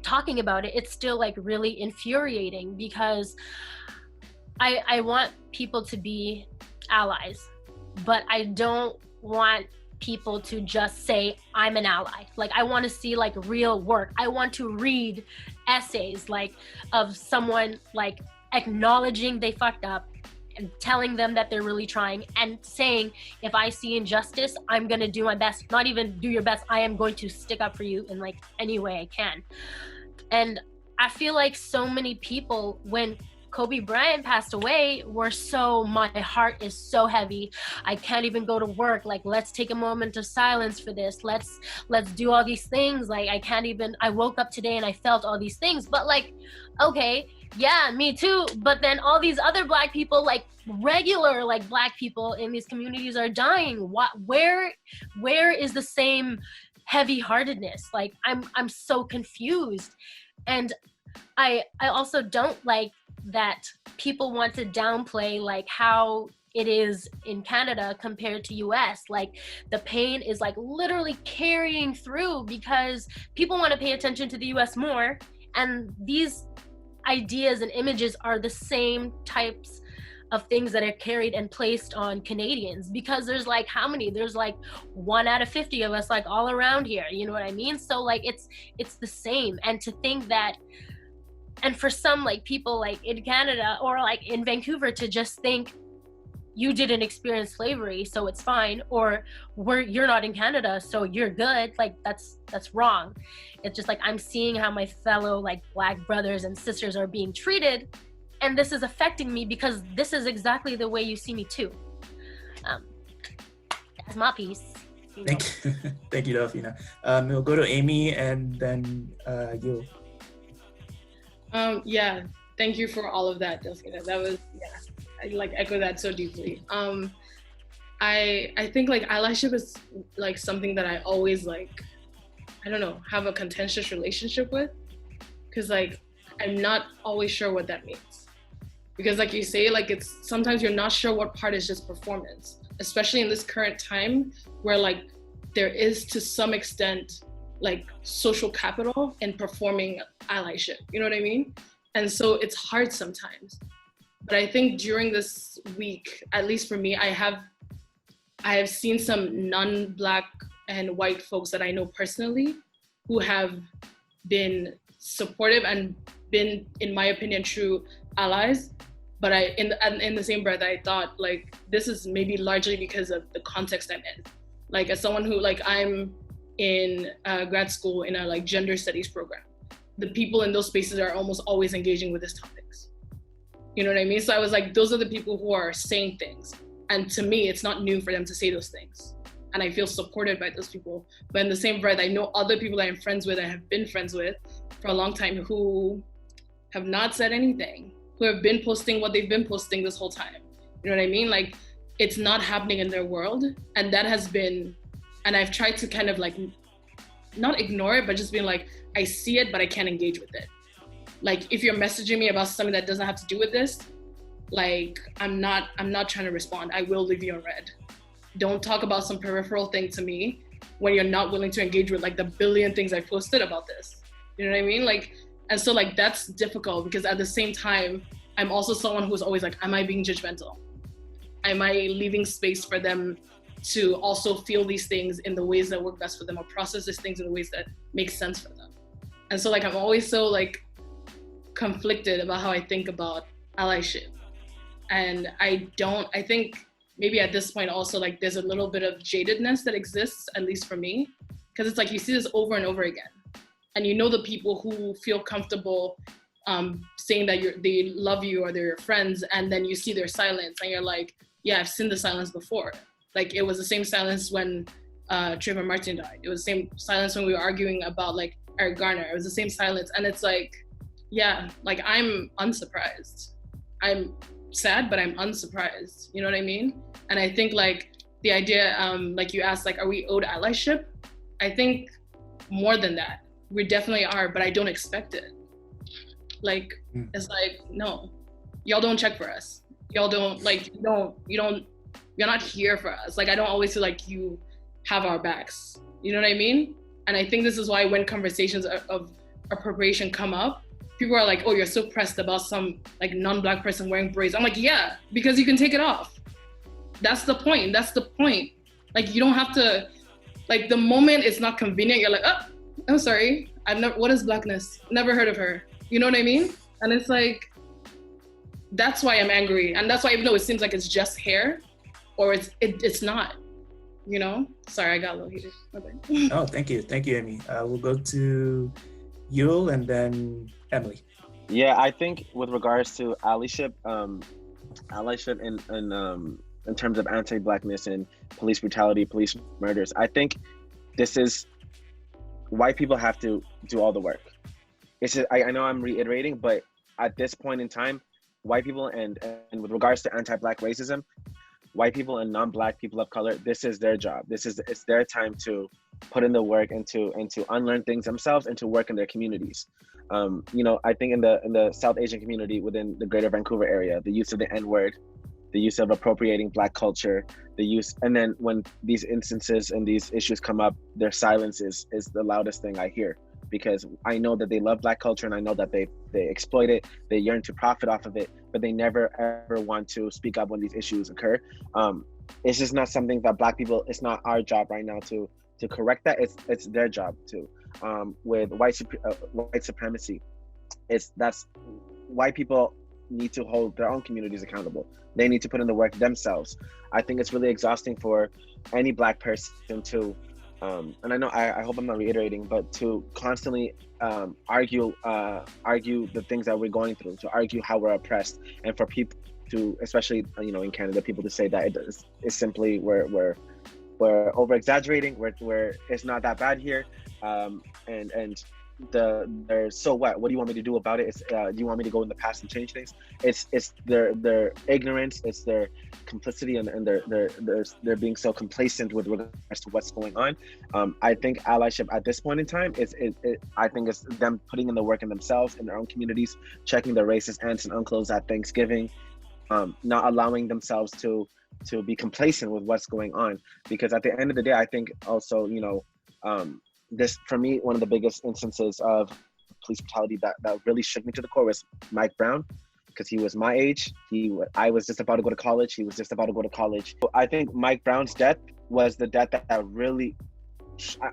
talking about it, it's still like really infuriating, because I want people to be allies, but I don't want people to just say I'm an ally. Like I want to see like real work. I want to read essays like of someone like acknowledging they fucked up and telling them that they're really trying, and saying, if I see injustice, I'm gonna do my best. Not even do your best, I am going to stick up for you in like any way I can. And I feel like so many people, when Kobe Bryant passed away, my heart is so heavy. I can't even go to work. Like, let's take a moment of silence for this. Let's do all these things. Like, I woke up today and I felt all these things, but like, okay, yeah, me too. But then all these other Black people, like regular like Black people in these communities, are dying. Where is the same heavy-heartedness? Like I'm so confused. And I also don't like that people want to downplay like how it is in Canada compared to US. Like the pain is like literally carrying through, because people want to pay attention to the US more, and these ideas and images are the same types of things that are carried and placed on Canadians, because there's like how many? There's like 1 out of 50 of us like all around here, you know what I mean? So like it's the same. And to think that, and for some like people like in Canada or like in Vancouver to just think you didn't experience slavery so it's fine, or you're not in Canada so you're good, like that's wrong. It's just like I'm seeing how my fellow like Black brothers and sisters are being treated, and this is affecting me because this is exactly the way you see me too. That's my piece. Thank you, Delphina. We'll go to Amy and then you. Yeah, thank you for all of that, Delphina. That was, yeah, I like echo that so deeply. I think like allyship is like something that I always like, I don't know, have a contentious relationship with, because like I'm not always sure what that means. Because like you say, like it's sometimes you're not sure what part is just performance, especially in this current time where like there is to some extent like social capital in performing allyship, you know what I mean? And so it's hard sometimes. But I think during this week, at least for me, I have seen some non-Black and white folks that I know personally who have been supportive and been, in my opinion, true allies. But in the same breath, I thought like, this is maybe largely because of the context I'm in. Like as someone who like, I'm in grad school in a like gender studies program. The people in those spaces are almost always engaging with these topics. You know what I mean? So I was like, those are the people who are saying things. And to me, it's not new for them to say those things. And I feel supported by those people. But in the same breath, I know other people that I'm friends with, I have been friends with for a long time, who have not said anything, who have been posting what they've been posting this whole time. You know what I mean? Like, it's not happening in their world. And that has been, and I've tried to kind of like, not ignore it, but just being like, I see it, but I can't engage with it. Like, if you're messaging me about something that doesn't have to do with this, like, I'm not trying to respond. I will leave you on red. Don't talk about some peripheral thing to me when you're not willing to engage with like the billion things I posted about this. You know what I mean? Like, and so like that's difficult because at the same time, I'm also someone who's always like, am I being judgmental? Am I leaving space for them to also feel these things in the ways that work best for them, or process these things in the ways that make sense for them? And so like I'm always so like conflicted about how I think about allyship. And I think maybe at this point also like there's a little bit of jadedness that exists, at least for me, because it's like you see this over and over again. And you know the people who feel comfortable saying that they love you or they're your friends, and then you see their silence and you're like, yeah, I've seen the silence before. Like it was the same silence when Trayvon Martin died. It was the same silence when we were arguing about like Eric Garner. It was the same silence. And it's like, yeah, like I'm unsurprised. I'm sad, but I'm unsurprised. You know what I mean? And I think like the idea, like you asked, like, are we owed allyship? I think more than that. We definitely are, but I don't expect it. Like, it's like, no, y'all don't check for us. Y'all don't, like, you're not here for us. Like, I don't always feel like you have our backs. You know what I mean? And I think this is why when conversations of appropriation come up, people are like, oh, you're so pressed about some like non-Black person wearing braids. I'm like, yeah, because you can take it off. That's the point. Like, you don't have to, like, the moment it's not convenient, you're like, oh, I'm sorry. What is Blackness? Never heard of her. You know what I mean? And it's like, that's why I'm angry. And that's why, even though it seems like it's just hair, or it's not, you know? Sorry, I got a little heated. Okay. Oh, thank you, Amy. We'll go to Yul and then Emily. Yeah, I think with regards to allyship in terms of anti-Blackness and police brutality, police murders, I think this is, white people have to do all the work. It's just, I know I'm reiterating, but at this point in time, white people and with regards to anti-Black racism, white people and non-Black people of color, this is their job. It's their time to put in the work and to unlearn things themselves and to work in their communities. You know, I think in the South Asian community within the Greater Vancouver area, the use of the N-word, the use of appropriating Black culture, and then when these instances and these issues come up, their silence is the loudest thing I hear, because I know that they love Black culture and I know that they exploit it, they yearn to profit off of it, but they never ever want to speak up when these issues occur. It's just not something that Black people, it's not our job right now to correct that. It's their job to. With white supremacy, that's white people need to hold their own communities accountable. They need to put in the work themselves. I think it's really exhausting for any Black person to, and I know I hope I'm not reiterating, but to constantly argue the things that we're going through, to argue how we're oppressed, and for people to, especially in Canada, people to say that it's simply we're over exaggerating, where it's not that bad here, and there's so what do you want me to do about it? Do you want me to go in the past and change things? It's their ignorance, it's their complicity, and they're being so complacent with regards to what's going on. I think allyship at this point in time I think it's them putting in the work in themselves, in their own communities, checking their racist aunts and uncles at Thanksgiving, not allowing themselves to be complacent with what's going on, because at the end of the day, I think also, this, for me, one of the biggest instances of police brutality that really shook me to the core was Mike Brown, because he was my age. I was just about to go to college. He was just about to go to college. I think Mike Brown's death was the death that really,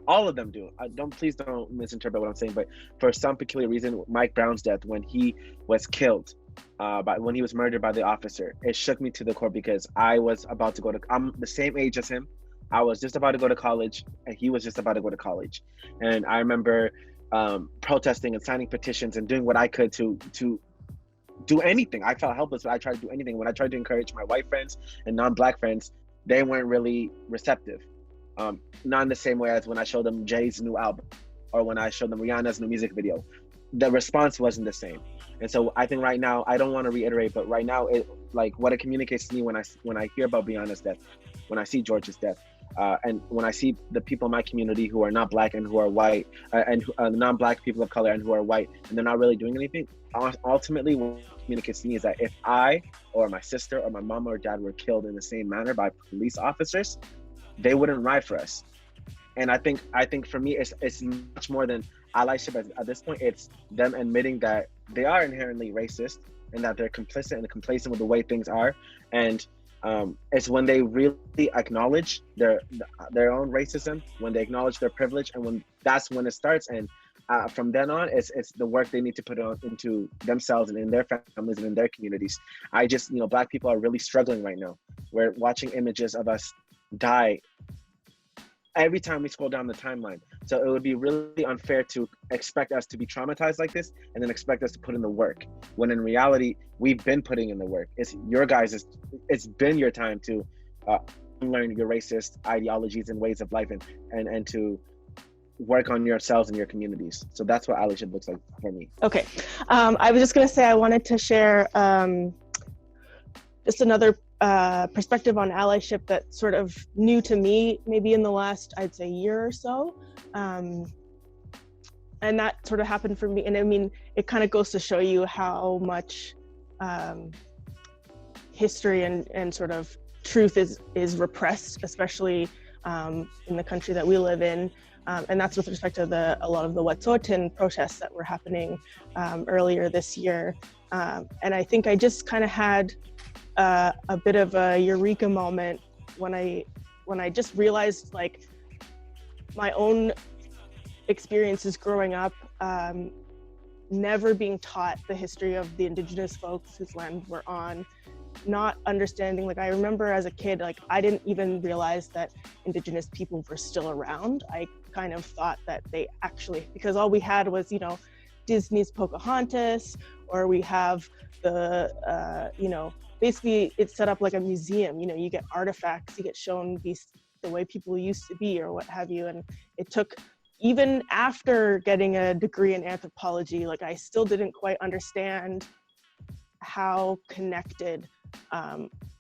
all of them do. Please don't misinterpret what I'm saying, but for some peculiar reason, Mike Brown's death, when he was killed, when he was murdered by the officer, it shook me to the core, because I was about to I'm the same age as him. I was just about to go to college, and he was just about to go to college. And I remember protesting and signing petitions and doing what I could to do anything. I felt helpless, but I tried to do anything. When I tried to encourage my white friends and non-Black friends, they weren't really receptive. Not in the same way as when I showed them Jay's new album or when I showed them Rihanna's new music video. The response wasn't the same. And so I think right now, I don't want to reiterate, but right now, what it communicates to me when I hear about Breonna's death, when I see George's death, And when I see the people in my community who are not Black and who are white, and non-Black people of color and who are white, and they're not really doing anything, ultimately what communicates to me is that if I or my sister or my mom or dad were killed in the same manner by police officers, they wouldn't ride for us. And I think for me, it's much more than allyship at this point. It's them admitting that they are inherently racist and that they're complicit and complacent with the way things are. And it's when they really acknowledge their own racism, when they acknowledge their privilege, and that's when it starts. And from then on, it's the work they need to put on into themselves and in their families and in their communities. Black people are really struggling right now. We're watching images of us die every time we scroll down the timeline. So it would be really unfair to expect us to be traumatized like this and then expect us to put in the work, when in reality, we've been putting in the work. It's been your time to learn your racist ideologies and ways of life and to work on yourselves and your communities. So that's what allyship looks like for me. Okay. I was just going to say, I wanted to share just another perspective on allyship that's sort of new to me, maybe in the last, I'd say, year or so. And that sort of happened for me. And I mean, it kind of goes to show you how much history and sort of truth is repressed, especially in the country that we live in. And that's with respect to a lot of the Wet'suwet'en protests that were happening earlier this year. And I think I just kind of had a bit of a eureka moment when I just realized, like, my own experiences growing up, never being taught the history of the Indigenous folks whose land we're on, not understanding. Like, I remember as a kid, like, I didn't even realize that Indigenous people were still around. I kind of thought that they actually, because all we had was, Disney's Pocahontas, or we have the, basically it's set up like a museum. You get artifacts, you get shown the way people used to be or what have you. And it took, even after getting a degree in anthropology, like, I still didn't quite understand how connected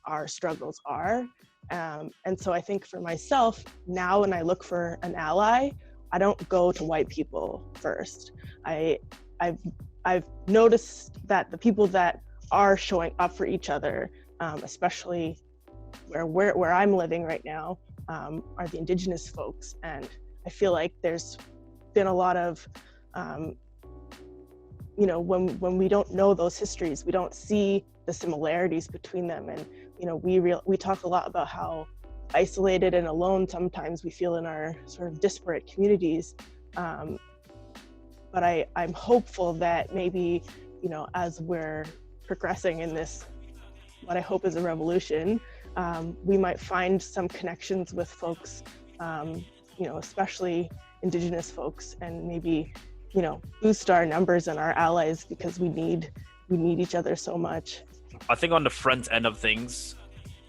our struggles are. And so I think for myself, now when I look for an ally, I don't go to white people first. I've noticed that the people that are showing up for each other, especially where I'm living right now, are the Indigenous folks. And I feel like there's been a lot of, when we don't know those histories, we don't see the similarities between them. And, we talk a lot about how isolated and alone sometimes we feel in our sort of disparate communities. But I'm hopeful that maybe, as we're progressing in this, what I hope is a revolution, we might find some connections with folks, especially Indigenous folks, and maybe, boost our numbers and our allies, because we need each other so much. I think on the front end of things,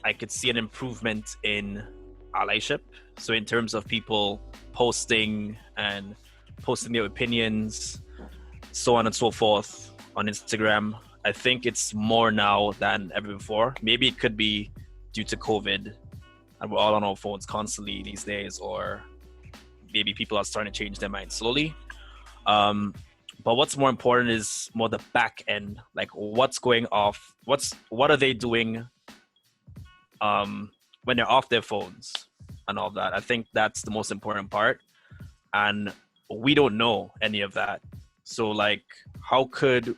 I could see an improvement in allyship. So in terms of people posting their opinions, so on and so forth on Instagram, I think it's more now than ever before. Maybe it could be due to COVID and we're all on our phones constantly these days, or maybe people are starting to change their minds slowly. But what's more important is more the back end, like what's going off, what are they doing when they're off their phones and all that. I think that's the most important part. And we don't know any of that. So like, how could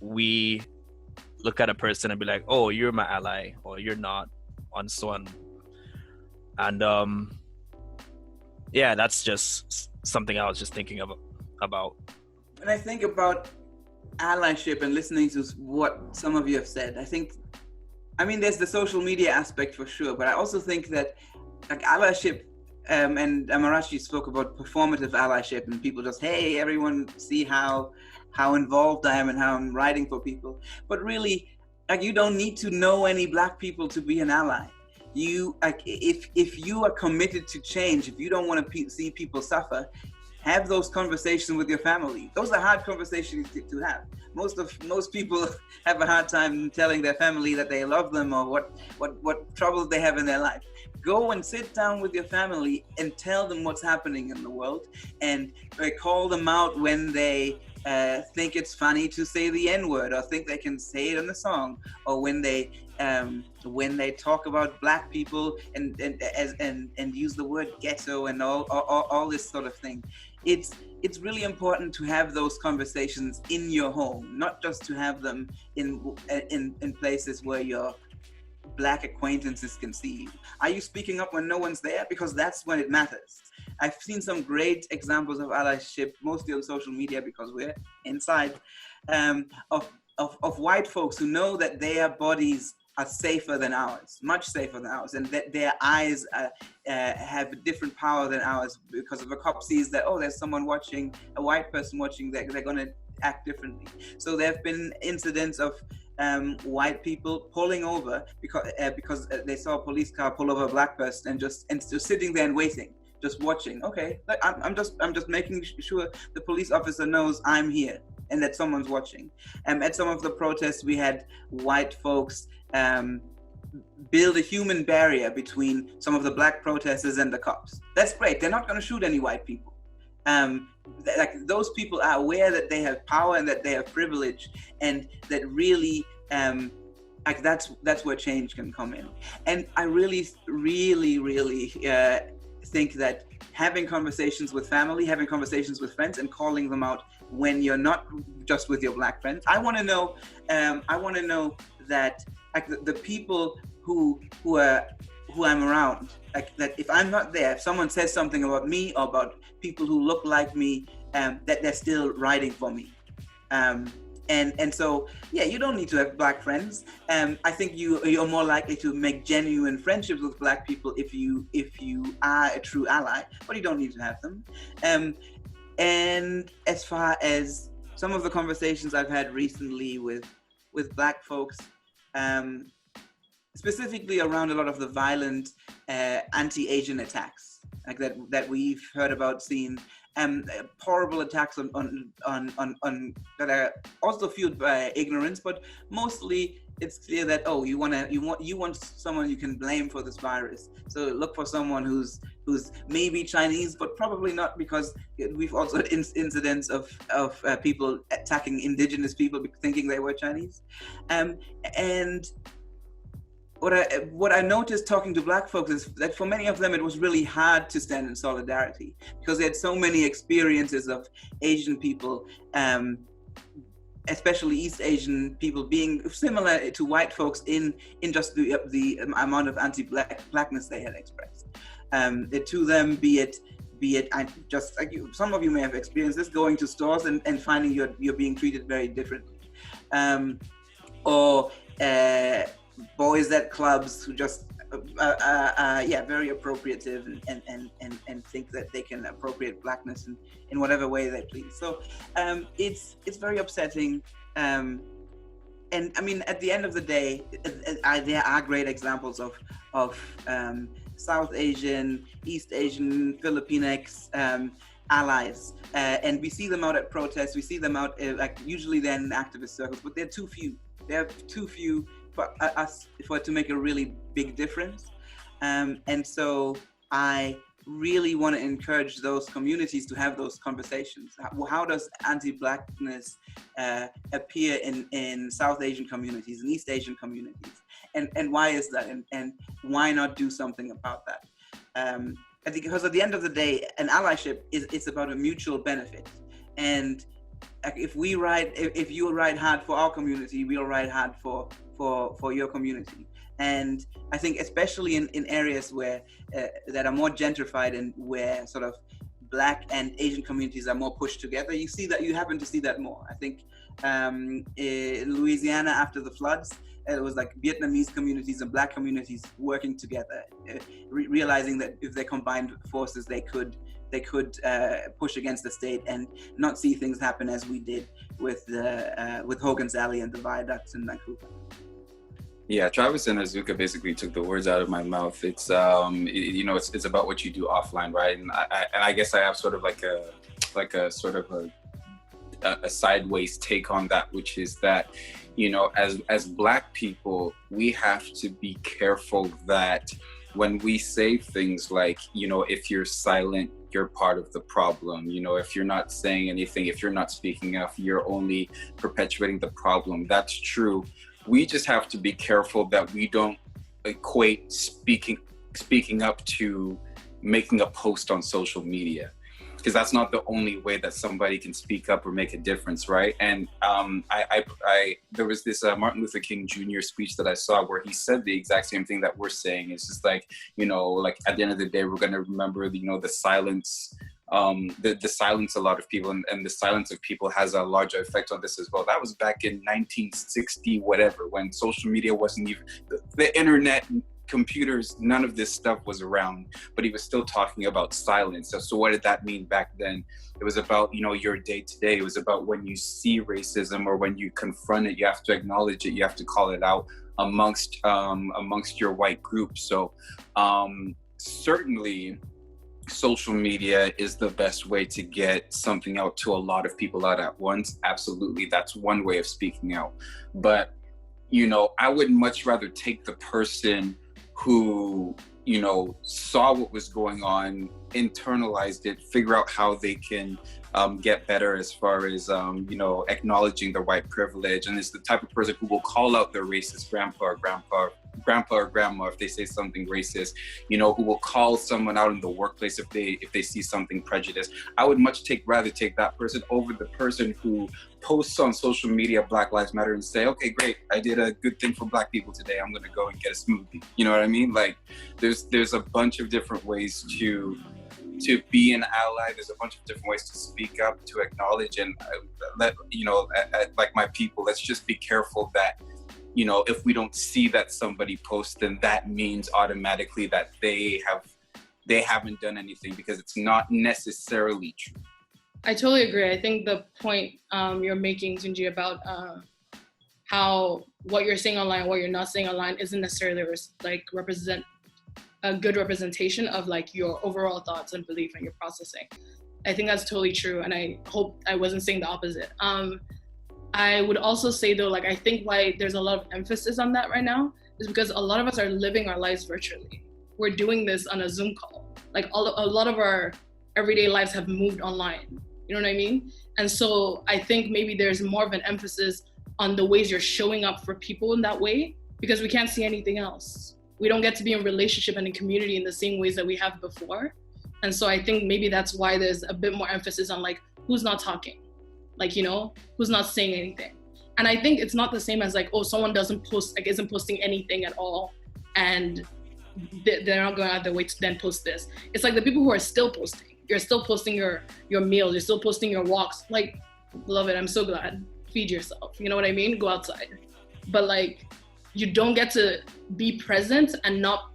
we look at a person and be like, oh, you're my ally, or you're not, and so on. And that's just something I was just thinking about. When I think about allyship and listening to what some of you have said, there's the social media aspect for sure, but I also think that, like, allyship, and Amarachi spoke about performative allyship, and people just, hey, everyone see how involved I am and how I'm writing for people. But really, like, you don't need to know any Black people to be an ally. You, like, if you are committed to change, if you don't want to see people suffer, have those conversations with your family. Those are hard conversations to have. Most people have a hard time telling their family that they love them, or what troubles they have in their life. go and sit down with your family and tell them what's happening in the world, and call them out when they think it's funny to say the N-word, or think they can say it in the song, or when they talk about Black people and use the word ghetto and all this sort of thing. It's really important to have those conversations in your home, not just to have them in places where your Black acquaintances can see you. Are you speaking up when no one's there? Because that's when it matters. I've seen some great examples of allyship, mostly on social media because we're inside, of white folks who know that their bodies are safer than ours, much safer than ours, and that their eyes have a different power than ours, because if a cop sees that, oh, there's someone watching, a white person watching, they're going to act differently. So there have been incidents of white people pulling over because they saw a police car pull over a Black person and just sitting there and waiting, just watching. Okay, I'm just making sure the police officer knows I'm here and that someone's watching. At some of the protests, we had white folks build a human barrier between some of the Black protesters and the cops. That's great. They're not going to shoot any white people. Like, those people are aware that they have power and that they have privilege, and that really like that's where change can come in. And I really think that having conversations with family, having conversations with friends, and calling them out when you're not just with your Black friends. I want to know that, like, the people who I'm around, like, that if I'm not there, if someone says something about me or about people who look like me, that they're still riding for me. And so, yeah, you don't need to have Black friends. I think you're more likely to make genuine friendships with Black people if you are a true ally, but you don't need to have them. And as far as some of the conversations I've had recently with Black folks, specifically around a lot of the violent anti-Asian attacks, like that we've heard about, seen, horrible attacks on that are also fueled by ignorance, but mostly it's clear that, oh, you want someone you can blame for this virus. So look for someone who's maybe Chinese, but probably not, because we've also had incidents of people attacking indigenous people thinking they were Chinese, and what I noticed talking to Black folks is that for many of them it was really hard to stand in solidarity, because they had so many experiences of Asian people, especially East Asian people, being similar to white folks in just the amount of anti-Blackness they had expressed. To them, be it just like some of you may have experienced this, going to stores and finding you're being treated very differently, or boys at clubs who just very appropriative and think that they can appropriate Blackness in whatever way they please. So it's very upsetting, and I mean, at the end of the day, there are great examples of South Asian, East Asian, Filipinx allies, and we see them out at protests. We see them out usually they're in activist circles, but they're too few. They're too few for us for it to make a really big difference. And so I really want to encourage those communities to have those conversations. How does anti-Blackness appear in South Asian communities and East Asian communities? And why is that? And why not do something about that? I think because at the end of the day, an allyship it's about a mutual benefit. And if you ride hard for our community, we'll ride hard for your community. And I think especially in areas where that are more gentrified and where sort of Black and Asian communities are more pushed together, you happen to see that more. I think in Louisiana after the floods, it was like Vietnamese communities and Black communities working together, realizing that if they combined forces, they could push against the state and not see things happen as we did with Hogan's Alley and the viaducts in Vancouver. Yeah, Travis and Azuka basically took the words out of my mouth. It's it's about what you do offline, right? And I guess I have sort of like a sort of a sideways take on that, which is that, as Black people, we have to be careful that when we say things like, you know, if you're silent, you're part of the problem. You know, if you're not saying anything, if you're not speaking up, you're only perpetuating the problem. That's true. We just have to be careful that we don't equate speaking up to making a post on social media, because that's not the only way that somebody can speak up or make a difference, right? And there was this Martin Luther King Jr. speech that I saw where he said the exact same thing that we're saying. It's just like, you know, like at the end of the day, we're going to remember, you know, the silence, the silence a lot of people, and the silence of people has a larger effect on this as well. That was back in 1960, whatever, when social media wasn't even, the internet, computers, none of this stuff was around, but he was still talking about silence. So what did that mean back then? It was about, you know, your day to day. It was about when you see racism or when you confront it, you have to acknowledge it, you have to call it out amongst your white group. So certainly social media is the best way to get something out to a lot of people out at once. Absolutely, that's one way of speaking out. But, you know, I would much rather take the person who, you know, saw what was going on, internalized it, figure out how they can get better as far as, you know, acknowledging their white privilege, and is the type of person who will call out their racist grandpa or grandma if they say something racist, you know, who will call someone out in the workplace if they see something prejudiced. I would rather take that person over the person who posts on social media Black Lives Matter and say, okay, great, I did a good thing for Black people today, I'm gonna go and get a smoothie. You know what I mean? Like, there's a bunch of different ways to be an ally. There's a bunch of different ways to speak up, to acknowledge, and let, you know, like my people, let's just be careful that, you know, if we don't see that somebody posts, then that means automatically that they haven't done anything, because it's not necessarily true. I totally agree. I think the point you're making, Tunji, about how what you're saying online, what you're not saying online isn't necessarily represent a good representation of like your overall thoughts and belief and your processing. I think that's totally true, and I hope I wasn't saying the opposite. I would also say though, like, I think why there's a lot of emphasis on that right now is because a lot of us are living our lives virtually. We're doing this on a Zoom call. Like a lot of our everyday lives have moved online. You know what I mean? And so I think maybe there's more of an emphasis on the ways you're showing up for people in that way, because we can't see anything else. We don't get to be in relationship and in community in the same ways that we have before. And so I think maybe that's why there's a bit more emphasis on like, who's not talking? Like, you know, who's not saying anything? And I think it's not the same as like, oh, someone isn't posting anything at all, and they're not going out their way to then post this. It's like the people who are still posting. You're still posting your meals, you're still posting your walks. Like, love it, I'm so glad. Feed yourself, you know what I mean? Go outside. But like, you don't get to be present and not,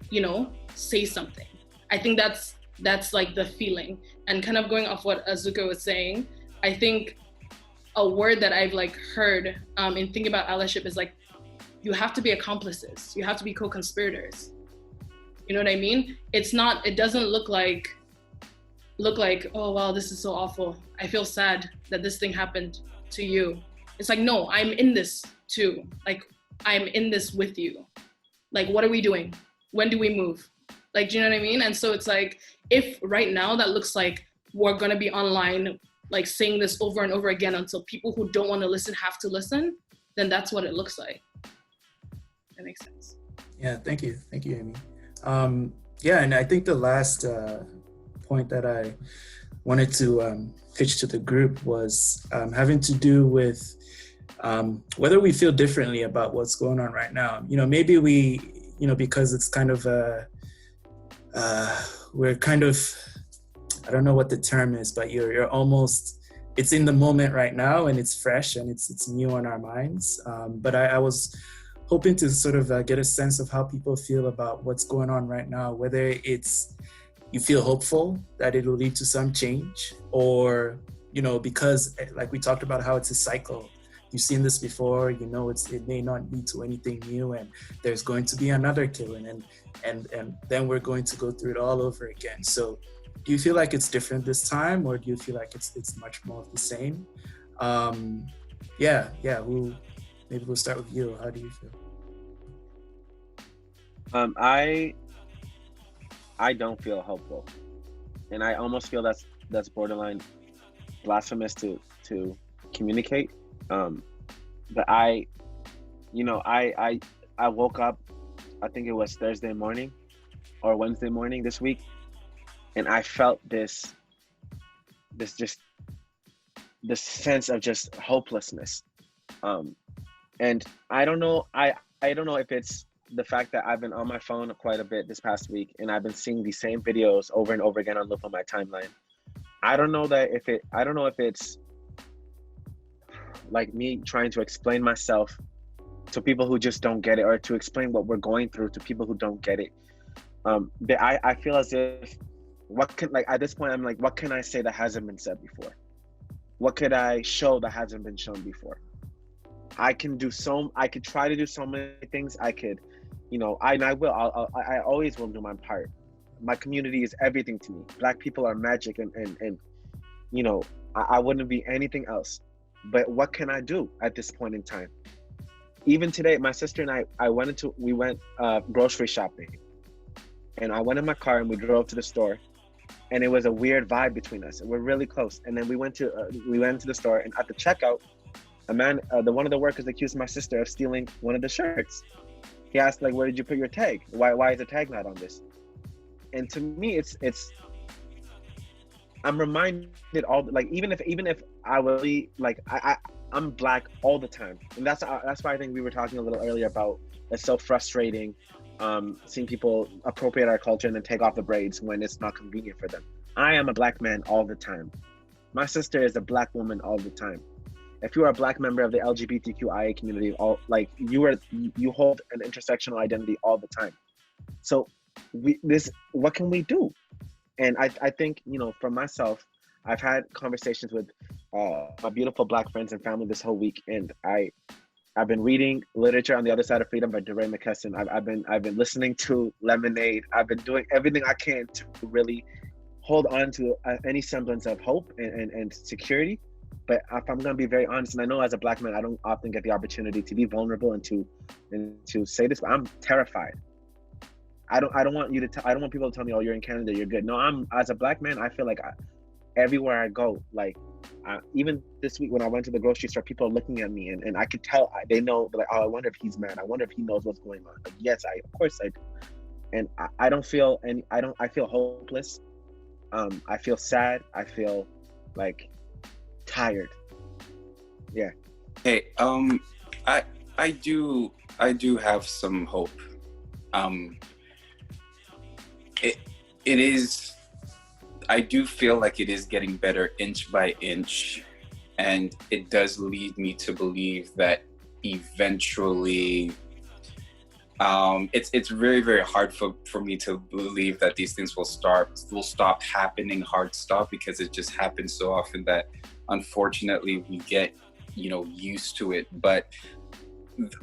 you know, say something. I think that's like the feeling. And kind of going off what Azuka was saying, I think a word that I've like heard in thinking about allyship is like, you have to be accomplices. You have to be co-conspirators. You know what I mean? It doesn't look like, oh, wow, this is so awful. I feel sad that this thing happened to you. It's like, no, I'm in this too. Like, I'm in this with you. Like, what are we doing? When do we move? Like, do you know what I mean? And so it's like, if right now that looks like we're gonna be online, like saying this over and over again until people who don't wanna listen have to listen, then that's what it looks like. That makes sense. Yeah, thank you, Amy. Yeah, and I think the last point that I wanted to pitch to the group was having to do with whether we feel differently about what's going on right now. You know, maybe we, you know, because it's kind of we're kind of, I don't know what the term is, but you're almost, it's in the moment right now, and it's fresh and it's new on our minds. But I was hoping to sort of get a sense of how people feel about what's going on right now, whether it's you feel hopeful that it will lead to some change, or, you know, because like we talked about how it's a cycle. You've seen this before, you know, it may not lead to anything new, and there's going to be another killing, and then we're going to go through it all over again. So do you feel like it's different this time, or do you feel like it's much more of the same? Maybe we'll start with you. How do you feel? I I don't feel hopeful, and I almost feel that's borderline blasphemous to communicate. But I woke up, I think it was Thursday morning or Wednesday morning this week, and I felt this sense of just hopelessness. And I don't know if it's the fact that I've been on my phone quite a bit this past week, and I've been seeing these same videos over and over again on loop on my timeline. I don't know if it's like me trying to explain myself to people who just don't get it, or to explain what we're going through to people who don't get it. But I feel as if at this point I'm like, what can I say that hasn't been said before? What could I show that hasn't been shown before? I could try to do so many things. I could, I always will do my part. My community is everything to me. Black people are magic, and I wouldn't be anything else. But what can I do at this point in time? Even today, my sister and we went grocery shopping, and I went in my car and we drove to the store, and it was a weird vibe between us. We're really close. And then we went to the store, and at the checkout, a man, one of the workers accused my sister of stealing one of the shirts. He asked, like, where did you put your tag? Why is the tag not on this? And to me, it's I'm reminded even if I really I'm Black all the time, and that's why I think we were talking a little earlier about it's so frustrating seeing people appropriate our culture and then take off the braids when it's not convenient for them. I am a Black man all the time. My sister is a Black woman all the time. If you are a Black member of the LGBTQIA community, you hold an intersectional identity all the time. So what can we do? And I think, for myself, I've had conversations with my beautiful Black friends and family this whole week, and I've been reading literature on the other side of freedom by DeRay McKesson. I've been listening to Lemonade. I've been doing everything I can to really hold on to any semblance of hope and security. But if I'm going to be very honest, and I know as a Black man, I don't often get the opportunity to be vulnerable and to say this, but I'm terrified. I don't want people to tell me, oh, you're in Canada, you're good. No, as a Black man, I feel like everywhere I go, even this week when I went to the grocery store, people are looking at me, and I could tell they know, like, oh, I wonder if he's mad. I wonder if he knows what's going on. Like, yes, of course I do. And I don't feel I feel hopeless. I feel sad. I feel like tired. Yeah. Hey, I do have some hope. It is, I do feel like it is getting better inch by inch, and it does lead me to believe that eventually, it's very, very hard for me to believe that these things will stop happening, hard stop, because it just happens so often that unfortunately we get, used to it. But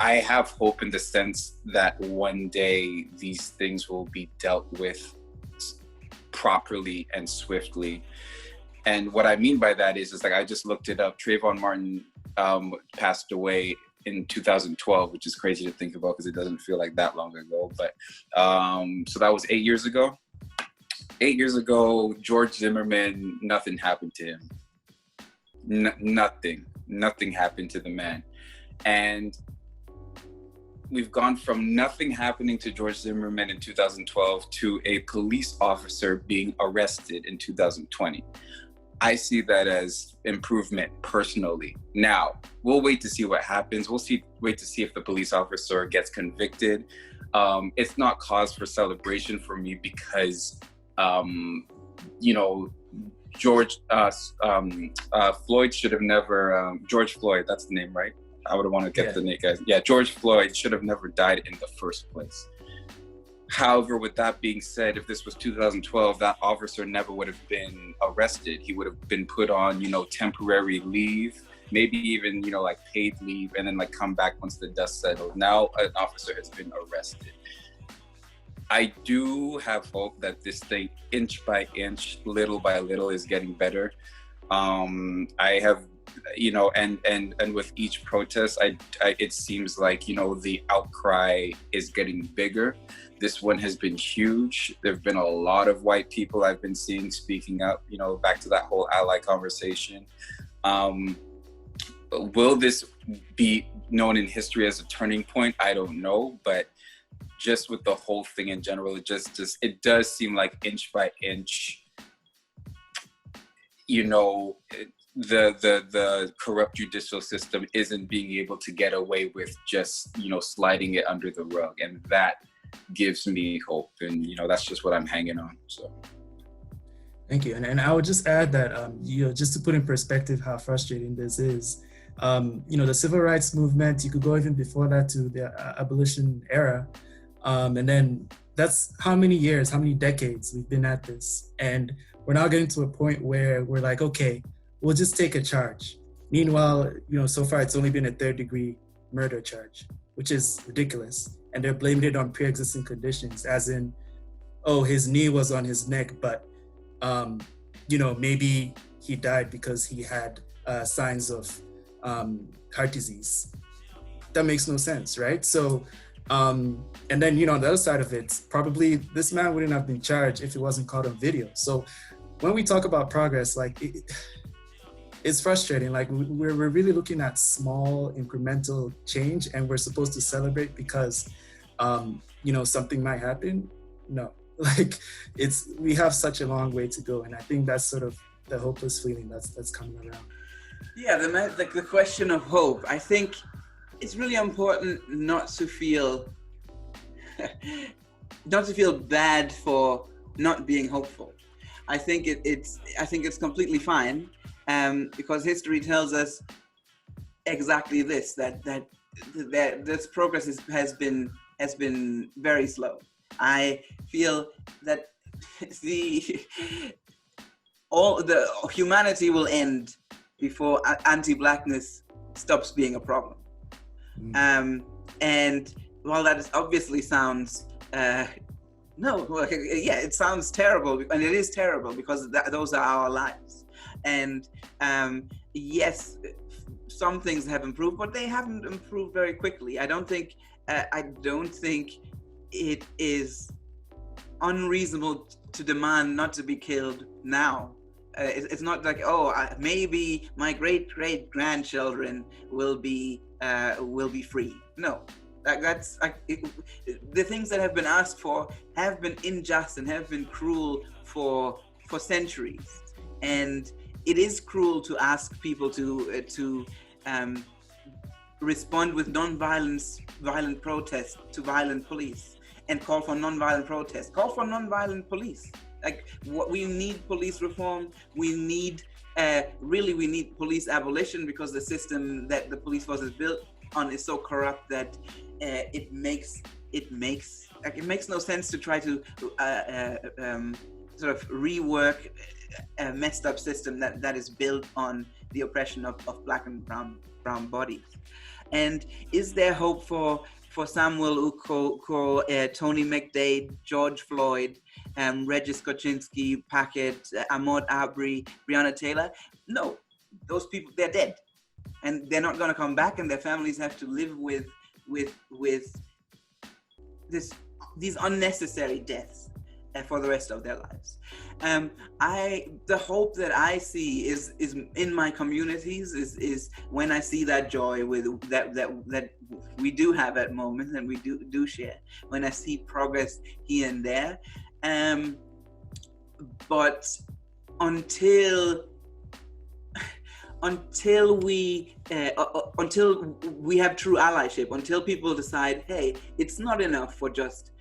I have hope in the sense that one day these things will be dealt with properly and swiftly. And what I mean by that is like, I just looked it up. Trayvon Martin passed away in 2012, which is crazy to think about because it doesn't feel like that long ago. But so that was 8 years ago. 8 years ago, George Zimmerman, nothing happened to him. Nothing happened to the man. And we've gone from nothing happening to George Zimmerman in 2012 to a police officer being arrested in 2020. I see that as improvement personally. Now, we'll wait to see what happens. Wait to see if the police officer gets convicted. It's not cause for celebration for me because, George Floyd should have never, George Floyd, that's the name, right? I would want to get the name, guys. Yeah, George Floyd should have never died in the first place. However, with that being said, if this was 2012, that officer never would have been arrested. He would have been put on, temporary leave, maybe even, paid leave, and then come back once the dust settled. Now an officer has been arrested. I do have hope that this thing, inch by inch, little by little, is getting better. I have, and with each protest, it seems like, the outcry is getting bigger. This one has been huge. There've been a lot of white people I've been seeing speaking up, you know, back to that whole ally conversation. Will this be known in history as a turning point? I don't know, but just with the whole thing in general, it does seem like inch by inch, you know, the corrupt judicial system isn't being able to get away with just, you know, sliding it under the rug, and that gives me hope. And, you know, that's just what I'm hanging on. So thank you. And I would just add that, you know, just to put in perspective how frustrating this is, you know, the civil rights movement, you could go even before that to the abolition era. And then that's how many years, how many decades we've been at this. And we're now getting to a point where we're like, okay, we'll just take a charge. Meanwhile, you know, so far it's only been a 3rd-degree murder charge, which is ridiculous. And they're blaming it on pre-existing conditions, as in, oh, his knee was on his neck, but, you know, maybe he died because he had signs of heart disease. That makes no sense, right? So, and then, you know, on the other side of it, probably this man wouldn't have been charged if it wasn't caught on video. So when we talk about progress, like, it's frustrating. Like, we're really looking at small incremental change, and we're supposed to celebrate because, you know, something might happen. No, like, we have such a long way to go. And I think that's sort of the hopeless feeling that's coming around. Yeah, the question of hope. I think it's really important not to feel bad for not being hopeful. I think it's completely fine, because history tells us exactly this, that this progress has been very slow. I feel that all the humanity will end before anti-blackness stops being a problem. And while that obviously sounds it sounds terrible, and it is terrible because those are our lives. And yes, some things have improved, but they haven't improved very quickly. I don't think it is unreasonable to demand not to be killed now. It's not like, maybe my great grandchildren will be free. No. That's the things that have been asked for have been unjust and have been cruel for centuries, and it is cruel to ask people to respond with violent protest to violent police, and call for non-violent protest. Call for non-violent police. Like, what we need police reform. We need police abolition, because the system that the police force is built on is so corrupt that it makes no sense to try to sort of rework a messed up system that is built on the oppression of Black and brown bodies. And is there hope for Samuel Uko, Tony McDade, George Floyd, Regis Korchinski-Paquet, Ahmaud Arbery, Breonna Taylor? No, those people, they're dead, and they're not going to come back, and their families have to live with these unnecessary deaths for the rest of their lives. The hope that I see is in my communities, is when I see that joy with that we do have at moments, and we do share, when I see progress here and there. But until we have true allyship, until people decide, hey, it's not enough for just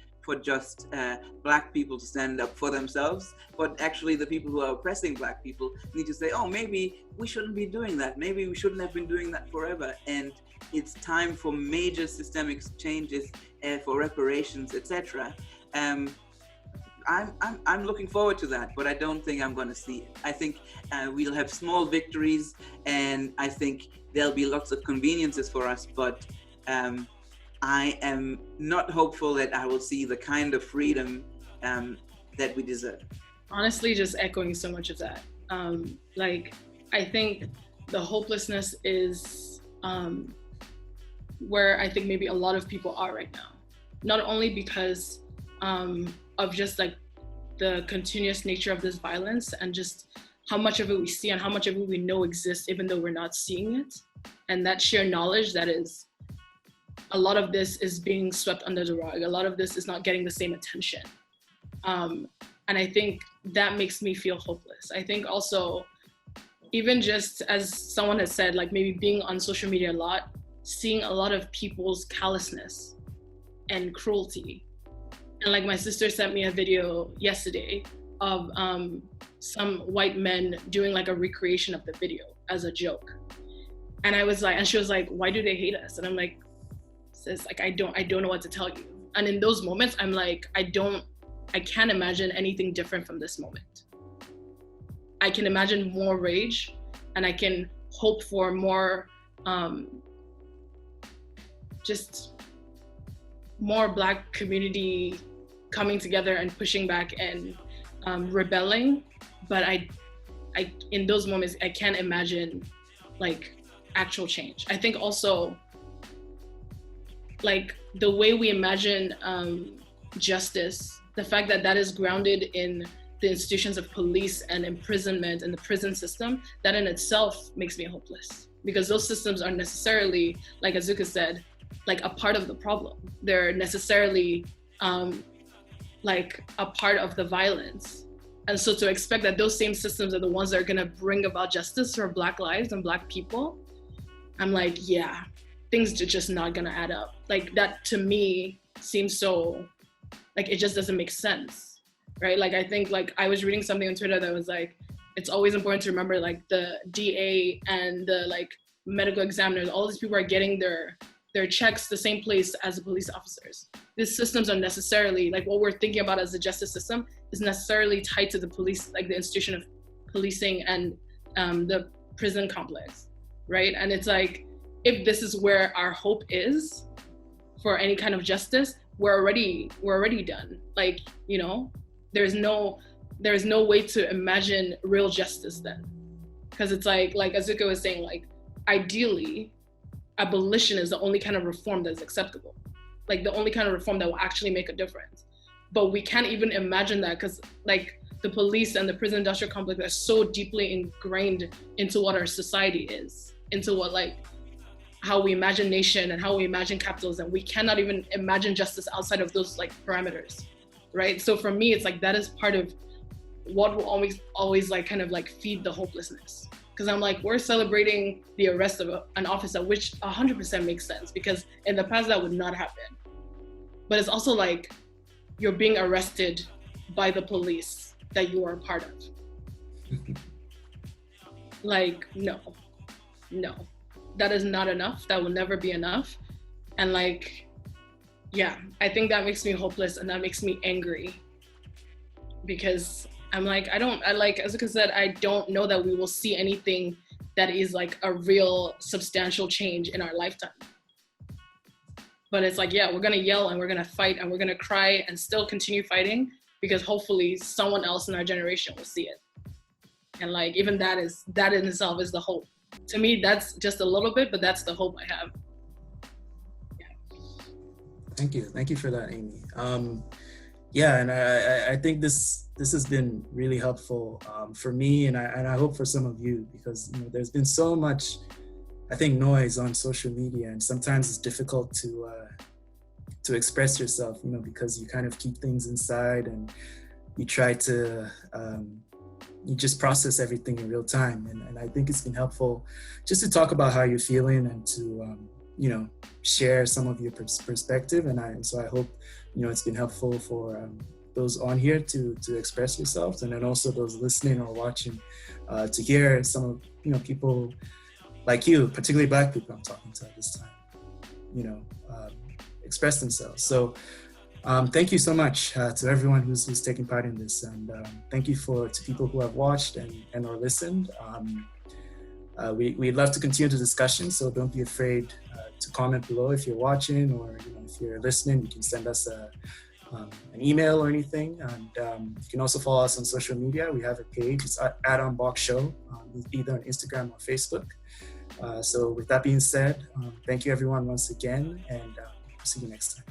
Black people to stand up for themselves, but actually the people who are oppressing Black people need to say, oh, maybe we shouldn't be doing that. Maybe we shouldn't have been doing that forever. And it's time for major systemic changes, for reparations, etc. I'm looking forward to that, but I don't think I'm going to see it. I think we'll have small victories, and I think there'll be lots of conveniences for us, but I am not hopeful that I will see the kind of freedom that we deserve. Honestly, just echoing so much of that. I think the hopelessness is where I think maybe a lot of people are right now. Not only because of just like the continuous nature of this violence and just how much of it we see and how much of it we know exists, even though we're not seeing it. And that sheer knowledge that is, a lot of this is being swept under the rug. A lot of this is not getting the same attention. And I think that makes me feel hopeless. I think also, even just as someone has said, like maybe being on social media a lot, seeing a lot of people's callousness and cruelty. And like my sister sent me a video yesterday of some white men doing like a recreation of the video as a joke. And I was like, and she was like, why do they hate us? And I'm like, sis, like, I don't know what to tell you. And in those moments, I'm like, I can't imagine anything different from this moment. I can imagine more rage, and I can hope for more, just more Black community coming together and pushing back and rebelling. But I in those moments, I can't imagine like actual change. I think also like the way we imagine justice, the fact that that is grounded in the institutions of police and imprisonment and the prison system, that in itself makes me hopeless, because those systems are necessarily, like Azuka said, like a part of the problem. They're necessarily like a part of the violence. And so to expect that those same systems are the ones that are gonna bring about justice for Black lives and Black people, I'm like, yeah, things are just not gonna add up. Like that to me seems so, like it just doesn't make sense, right? Like I think like I was reading something on Twitter that was like, it's always important to remember like the DA and the like medical examiners, all these people are getting their checks the same place as the police officers. These systems are necessarily, like what we're thinking about as the justice system is necessarily tied to the police, like the institution of policing and the prison complex, right? And it's like, if this is where our hope is for any kind of justice, we're already done. Like, you know, there's no way to imagine real justice then. Because it's like Azuka was saying, like, ideally, abolition is the only kind of reform that's acceptable. Like the only kind of reform that will actually make a difference. But we can't even imagine that because like the police and the prison industrial complex are so deeply ingrained into what our society is, into what like, how we imagine nation and how we imagine capitalism. We cannot even imagine justice outside of those like parameters, right? So for me, it's like that is part of what will always like kind of like feed the hopelessness. Because I'm like, we're celebrating the arrest of an officer, which 100% makes sense because in the past that would not happen. But it's also like, you're being arrested by the police that you are a part of. Like, no, that is not enough. That will never be enough. And like, yeah, I think that makes me hopeless and that makes me angry because I'm like, like Azuka said, I don't know that we will see anything that is like a real substantial change in our lifetime. But it's like, yeah, we're gonna yell and we're gonna fight and we're gonna cry and still continue fighting because hopefully someone else in our generation will see it. And like, even that in itself is the hope. To me, that's just a little bit, but that's the hope I have. Yeah. Thank you for that, Amy. Yeah, and I think this has been really helpful for me, and I hope for some of you, because you know, there's been so much, I think, noise on social media, and sometimes it's difficult to express yourself, you know, because you kind of keep things inside and you try to you just process everything in real time, and I think it's been helpful just to talk about how you're feeling and to you know, share some of your perspective, and so I hope, you know, it's been helpful for those on here to express yourselves, and then also those listening or watching to hear some of, you know, people like you, particularly Black people I'm talking to at this time, you know, express themselves. So thank you so much to everyone who's taking part in this, and thank you to people who have watched and or listened. We'd love to continue the discussion, so don't be afraid to comment below if you're watching, or you know, if you're listening, you can send us an email or anything. And you can also follow us on social media. We have a page, it's at unboxedshow, either on Instagram or Facebook. So with that being said, thank you everyone once again, and see you next time.